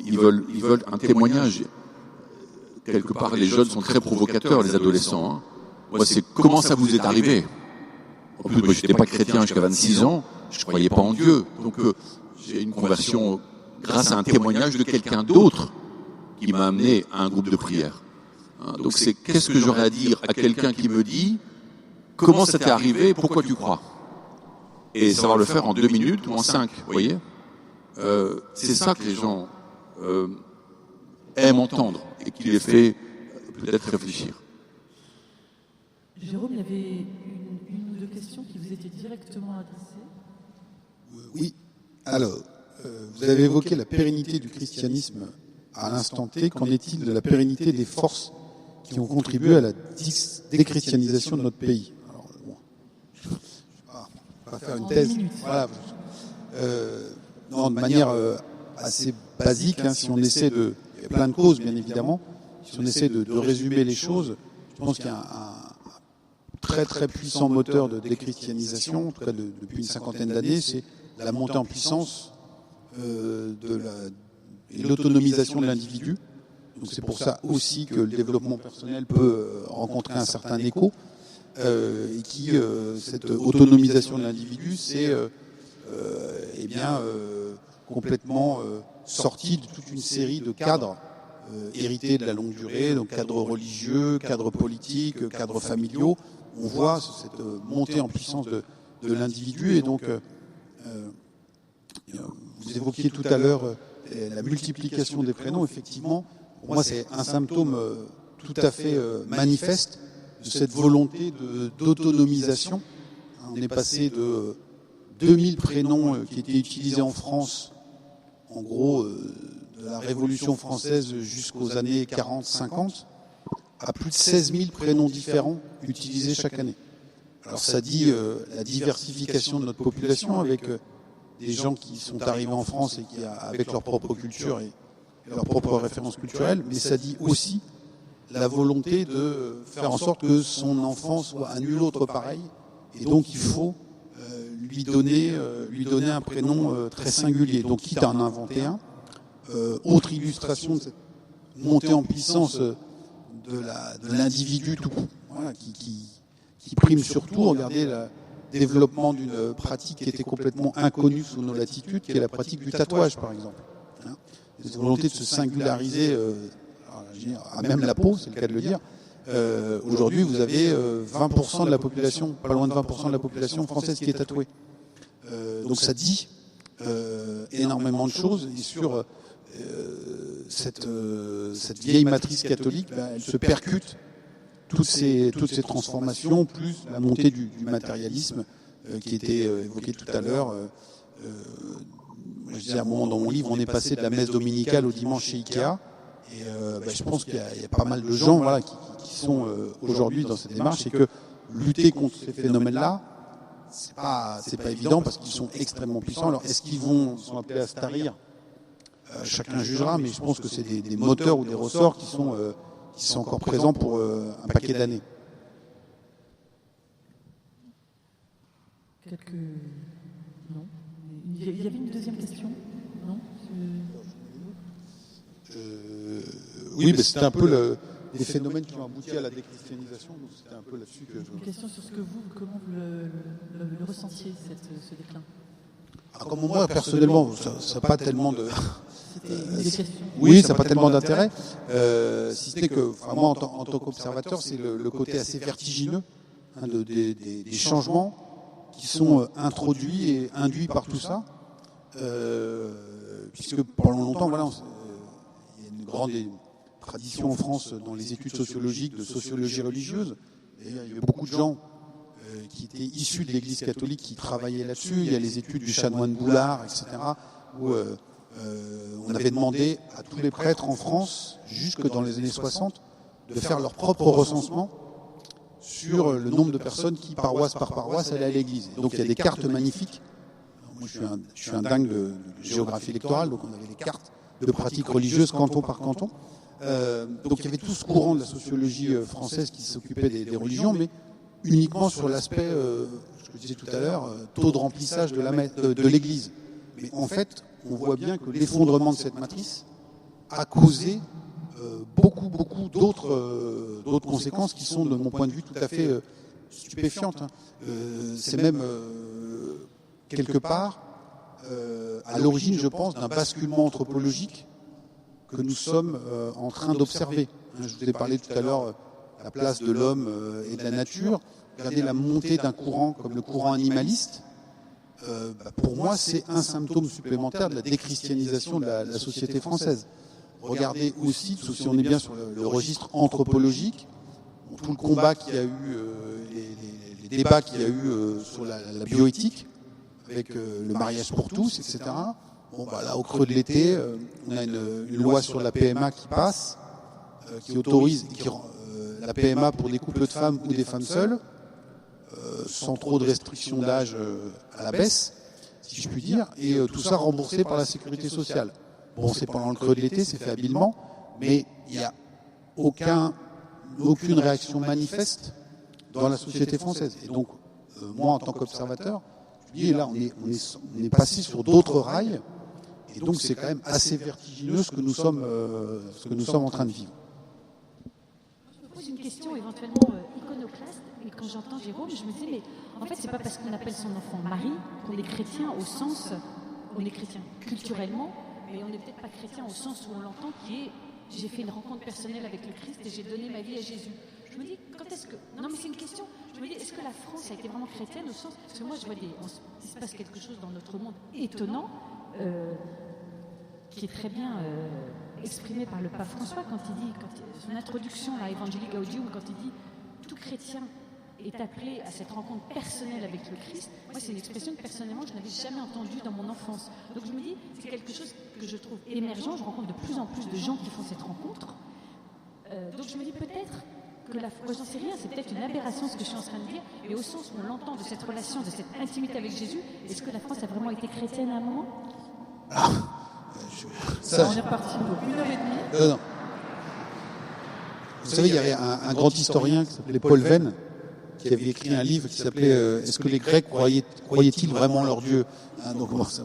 ils veulent un témoignage. quelque part, les jeunes sont très provocateurs, les adolescents. Hein. Moi, c'est comment ça vous est arrivé? En plus, moi, j'étais pas chrétien jusqu'à 26 ans, je croyais pas en Dieu. Donc, j'ai une conversion grâce à un témoignage de quelqu'un d'autre qui m'a amené à un groupe de prière. Hein, donc, c'est qu'est-ce que j'aurais à dire à quelqu'un qui me dit comment ça t'est arrivé et pourquoi tu crois? Et savoir le faire en 2 minutes ou en 5, vous voyez? C'est ça que les gens aiment entendre et qui les fait peut-être réfléchir. Jérôme, il y avait une ou deux questions qui vous étaient directement adressées. Oui. Alors, vous avez évoqué la pérennité du christianisme à l'instant T. Qu'en est-il de la pérennité des forces qui ont contribué à la déchristianisation de notre pays? Alors, bon, je ne vais pas faire une thèse. Voilà. Non, de manière assez basique, hein, si on essaie de... Il y a plein de causes, bien évidemment. Si on essaie de résumer les choses, je pense qu'il y a un très très puissant moteur de déchristianisation, en tout cas depuis une cinquantaine d'années, c'est la montée en puissance et l'autonomisation de l'individu. Donc c'est pour ça aussi que le développement personnel peut rencontrer un certain écho, et qui cette autonomisation de l'individu, c'est complètement sorti de toute une série de cadres hérités de la longue durée, donc cadres religieux, cadres politiques, cadres familiaux. On voit cette montée en puissance de l'individu, et donc vous évoquiez tout à l'heure la multiplication des prénoms. Effectivement, pour moi c'est un symptôme tout à fait manifeste de cette volonté d'autonomisation. On est passé de 2000 prénoms qui étaient utilisés en France, en gros, de la Révolution française jusqu'aux années 40-50, à plus de 16 000 prénoms différents utilisés chaque année. Alors ça dit la diversification de notre population, avec des gens qui sont arrivés en France et qui, avec leur propre culture et leurs propres références culturelles, mais ça dit aussi la volonté de faire en sorte que son enfant soit à nul autre pareil, et donc il faut lui donner un prénom très singulier, donc quitte à en inventer un. Autre illustration de cette montée en puissance de l'individu tout court, voilà, qui prime surtout. Regardez le développement d'une pratique qui était complètement inconnue sous nos latitudes, qui est la pratique du tatouage, par exemple. Hein, cette volonté de se singulariser à même la peau, c'est le cas de le dire. Aujourd'hui, vous avez 20% de la population, pas loin de 20% de la population française qui est tatouée. Donc ça dit énormément de choses, et sur cette vieille matrice catholique, elle se percute toutes ces transformations, plus la montée du matérialisme qui était évoqué tout à l'heure. Je disais à un moment dans mon livre, on est passé de la messe dominicale au dimanche chez Ikea, et je pense qu'il y a pas mal de gens, voilà, qui sont aujourd'hui dans cette démarche, et que lutter contre ces phénomènes-là, c'est pas évident, parce qu'ils sont extrêmement puissants. Alors est-ce qu'ils sont appelés à se tarir? Chacun jugera, mais je pense que c'est des moteurs ou des ressorts qui sont encore présents pour un paquet d'années. Non. Il y avait une deuxième question? Non. Oui, mais c'était un peu les phénomènes qui ont abouti à la déchristianisation, donc c'était un peu là-dessus que je... Une question sur comment vous le ressentiez, ce déclin? Comme moi, personnellement, ça n'a pas tellement de... Oui, ça n'a pas tellement d'intérêt. Si ce n'est que, moi, en tant qu'observateur, c'est le côté assez vertigineux, hein, des changements qui sont introduits et induits par tout ça. Puisque pendant longtemps, voilà, il y a une grande tradition en France dans les études sociologiques de sociologie religieuse. Et il y avait beaucoup de gens qui étaient issus de l'Église catholique qui travaillaient là-dessus. Il y a les études du chanoine Boulard, etc., où on avait demandé à tous les prêtres en France, jusque dans les années 60, de faire leur propre recensement sur le nombre de personnes qui, paroisse par paroisse, allaient à l'église. Donc il y a des cartes magnifiques. Alors, moi, je suis un dingue de géographie électorale, donc on avait des cartes de pratiques religieuses canton par canton. Donc il y avait tout ce courant de la sociologie française qui s'occupait des religions, mais uniquement sur l'aspect, je le disais tout à l'heure, taux de remplissage de l'église. Mais en fait, on voit bien que l'effondrement de cette matrice a causé beaucoup d'autres conséquences qui sont, de mon point de vue, tout à fait stupéfiantes. C'est même, quelque part, à l'origine, je pense, d'un basculement anthropologique que nous sommes en train d'observer. Je vous ai parlé tout à l'heure de la place de l'homme et de la nature. Regardez la montée d'un courant comme le courant animaliste. Pour moi, c'est un symptôme supplémentaire de la déchristianisation de la société française. Regardez aussi, si on est bien sur le registre anthropologique, tout le combat qu'il y a eu, les débats qu'il y a eu sur la bioéthique, avec le mariage pour tous, etc. Bon, là, au creux de l'été, on a une loi sur la PMA qui passe, qui autorise la PMA pour des couples de femmes ou des femmes seules, sans trop de restrictions d'âge à la baisse, si je puis dire, et tout ça remboursé par la sécurité sociale. Bon, c'est pendant le creux de l'été, c'est fait habilement, mais il n'y a aucune réaction manifeste dans la société française. Et donc, moi, en tant qu'observateur, je dis, là, on est passé sur d'autres rails, et donc c'est quand même assez vertigineux ce que nous sommes en train de vivre. Je me pose une question éventuellement iconoclaste, et quand j'entends Jérôme, je me dis, mais en fait, c'est pas parce qu'on appelle son enfant Marie qu'on est chrétien au sens, on est chrétien culturellement, mais on n'est peut-être pas chrétien au sens où on l'entend, qui est j'ai fait une rencontre personnelle avec le Christ et j'ai donné ma vie à Jésus. Je me dis, quand est-ce que... Non, mais c'est une question. Je me dis, est-ce que la France a été vraiment chrétienne au sens... Parce que moi, je vois il se passe quelque chose dans notre monde étonnant, qui est très bien exprimé par le pape François quand il dit, son introduction à Evangelii Gaudium, quand il dit tout chrétien est appelé à cette rencontre personnelle avec le Christ. Moi, c'est une expression que personnellement, je n'avais jamais entendue dans mon enfance. Donc je me dis, c'est quelque chose que je trouve émergent. Je rencontre de plus en plus de gens qui font cette rencontre. Donc je me dis peut-être que moi, j'en sais rien, c'est peut-être une aberration ce que je suis en train de dire, mais au sens où on l'entend de cette relation, de cette intimité avec Jésus, est-ce que la France a vraiment été chrétienne à un moment ? On est parti pour 1h30. Non. Vous savez, il y avait un grand historien qui s'appelait Paul Venn, qui avait écrit un livre qui s'appelait Est-ce que les Grecs croyaient-ils vraiment leur Dieu ? Donc bon, c'est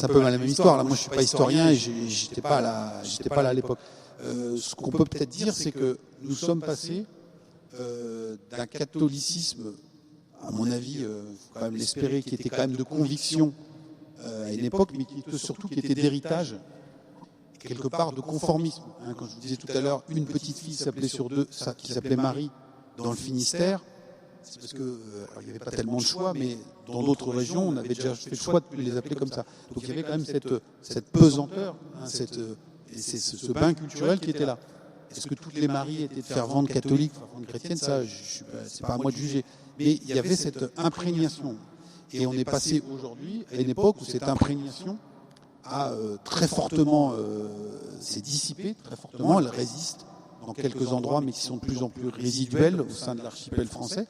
un peu la même histoire. Là, moi, je suis pas historien et j'étais pas là à l'époque. Ce qu'on peut peut-être dire, c'est que nous sommes passés d'un catholicisme, à mon avis, faut quand même l'espérer, qui était quand même de conviction à une époque, mais qui était d'héritage, quelque part de conformisme. Quand je vous disais tout à l'heure, une petite fille s'appelait sur deux, qui s'appelait Marie, dans le Finistère, c'est parce que il n'y avait pas tellement de choix, mais dans d'autres régions, on avait déjà fait le choix de les appeler comme ça. Donc il y avait quand même cette pesanteur, c'est ce bain culturel qui était là. Est-ce que toutes les Maries étaient ferventes catholiques, ferventes chrétiennes ? Ça, c'est pas à moi de juger. Mais il y avait cette imprégnation. Et on est passé aujourd'hui à une époque où cette imprégnation a très fortement s'est dissipée, très fortement. Elle résiste dans quelques endroits, mais qui sont de plus en plus résiduels au sein de l'archipel français.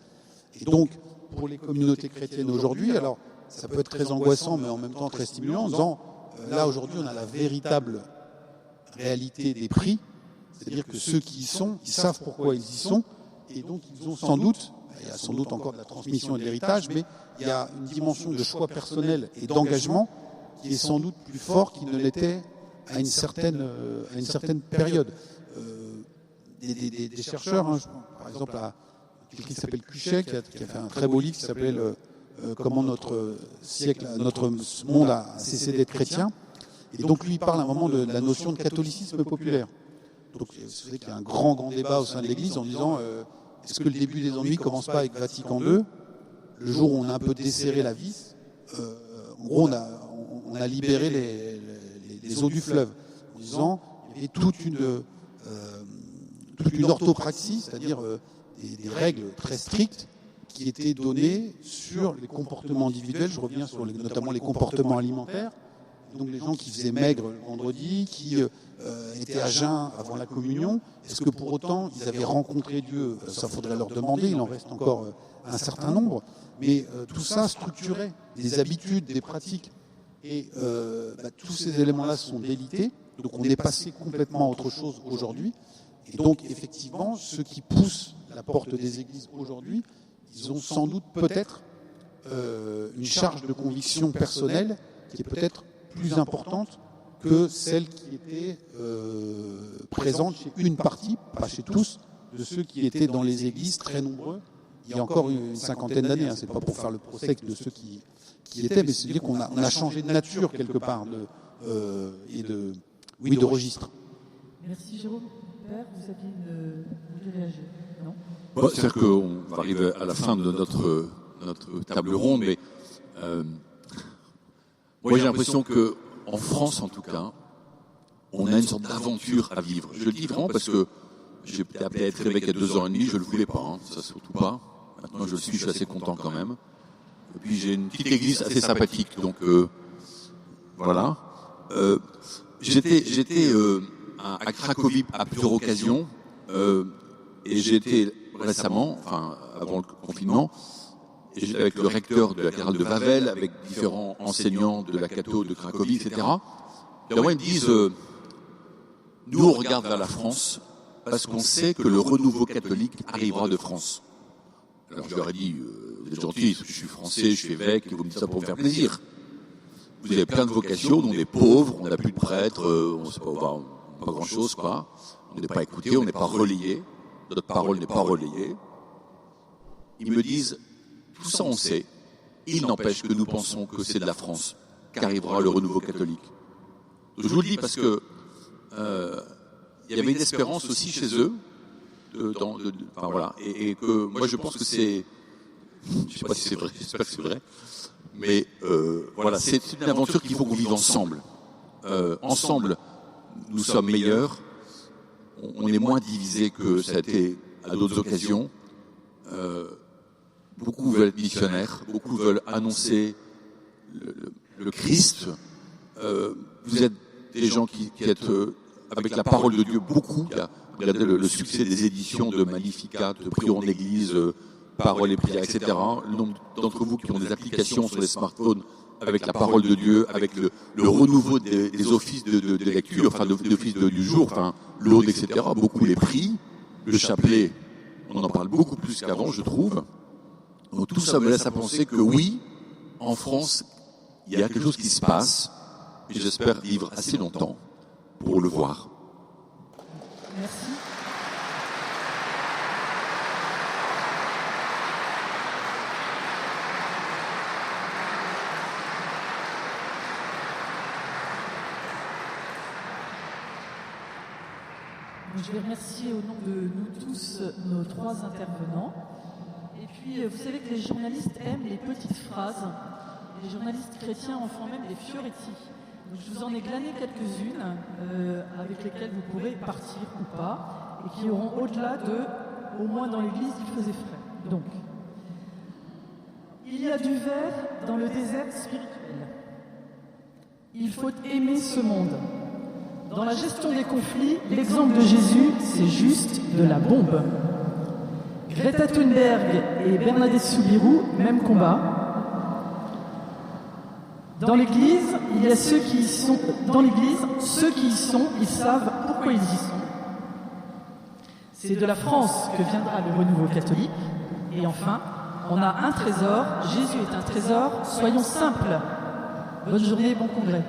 Et donc, pour les communautés chrétiennes aujourd'hui, alors ça peut être très angoissant, mais en même temps très stimulant, en disant, là aujourd'hui, on a la véritable réalité des prix, c'est-à-dire que ceux qui y sont, ils savent pourquoi ils y sont, et donc ils ont sans doute, il y a sans doute encore de la transmission et de l'héritage, mais il y a une dimension de choix personnel et d'engagement qui est sans doute plus fort qu'il ne l'était à une certaine période. Des chercheurs, par exemple, quelqu'un qui s'appelle Cuchet, qui a fait un très beau livre qui s'appelait Comment notre monde a cessé d'être chrétien. Et donc lui, il parle à un moment de la notion de catholicisme populaire. Donc c'est vrai qu'il y a un grand débat au sein de l'Église en disant est-ce que le début des ennuis commence pas avec Vatican II, le jour où on a un peu desserré la vis, en gros on a libéré les eaux du fleuve, en disant il y avait toute une orthopraxie, c'est-à-dire des règles très strictes qui étaient données sur les comportements individuels. Je reviens sur notamment les comportements alimentaires. Donc les gens qui faisaient maigre le vendredi, qui étaient à jeun avant la communion, est-ce que pour autant ils avaient rencontré Dieu ? Ça faudrait leur demander, il en reste encore un certain nombre. Mais tout ça structurait des habitudes, des pratiques. Et tous ces éléments-là sont délités. Donc on est passé complètement à autre chose aujourd'hui. Et donc effectivement, ceux qui poussent la porte des églises aujourd'hui, ils ont sans doute peut-être une charge de conviction personnelle qui est peut-être plus importante que celle qui était présente chez une partie, pas chez tous, de ceux qui étaient dans les églises, très nombreux, il y a encore une cinquantaine d'années. C'est pas pour faire le procès de ceux qui étaient, mais c'est dire qu'on a changé de nature quelque part de registre. Merci Jérôme. Père, vous voulez réagir? Non? Bon, c'est-à-dire qu'on va arriver à la fin de notre table ronde, mais moi j'ai l'impression que en France en tout cas, on a une sorte d'aventure à vivre. Je le dis vraiment parce que j'ai été appelé à être évêque il y a 2 ans et demi, je ne le voulais pas, ça surtout pas. Maintenant je suis assez content quand même. Et puis j'ai une petite église assez sympathique, donc voilà. J'étais à Cracovie à plusieurs occasions, et j'ai été récemment, enfin avant le confinement, et j'étais avec le recteur de la cathédrale de Wawel, avec différents enseignants de la catho de Cracovie, etc. Et moi ils me disent, nous on regarde vers la France parce qu'on sait que le renouveau catholique arrivera de France. Alors je leur ai dit, vous êtes gentils, je suis français, je suis évêque, et vous me dites ça pour me faire plaisir. Vous avez plein de vocations, nous on est pauvres, on n'a plus de prêtres, on ne sait pas grand-chose, quoi. On n'est pas écoutés, on n'est pas relayés, notre parole n'est pas relayée. Ils me disent, tout ça on sait, il n'empêche que nous pensons que c'est de la France qu'arrivera le renouveau catholique. Je vous le dis parce que il y avait une espérance aussi chez eux, enfin voilà, et que moi je pense que c'est, je sais pas si c'est vrai, j'espère que c'est vrai, mais voilà, c'est une aventure qu'il faut qu'on vive ensemble. Ensemble, nous sommes meilleurs, on est moins divisés que ça a été à d'autres occasions. Beaucoup veulent être missionnaires, beaucoup veulent annoncer le Christ. Vous êtes des gens qui êtes avec la parole de Dieu, beaucoup. Regardez le succès des éditions de Magnificat, de Prions en Église, Paroles et prières, etc. Le nombre d'entre vous qui ont des applications sur les smartphones avec la parole de Dieu, avec le renouveau des offices de lecture, enfin des offices du jour, enfin l'aude, etc. Beaucoup les prient, le chapelet, on en parle beaucoup plus qu'avant, je trouve. Donc tout ça me laisse à penser que oui, en France, il y a quelque chose qui se passe, et j'espère vivre assez longtemps pour le voir. Merci. Je vais remercier au nom de nous tous nos 3 intervenants. Et puis, vous savez que les journalistes aiment les petites phrases. Les journalistes chrétiens en font même des fioretti. Donc, je vous en ai glané quelques-unes avec lesquelles vous pourrez partir ou pas et qui auront au-delà de, au moins dans l'église, il faisait frais. Donc, il y a du verre dans le désert spirituel. Il faut aimer ce monde. Dans la gestion des conflits, l'exemple de Jésus, c'est juste de la bombe. Greta Thunberg et Bernadette Soubirous, même combat. Dans l'Église, il y a ceux qui y sont. Dans l'Église, ceux qui y sont, ils savent pourquoi ils y sont. C'est de la France que viendra le renouveau catholique. Et enfin, on a un trésor. Jésus est un trésor. Soyons simples. Bonne journée, bon congrès.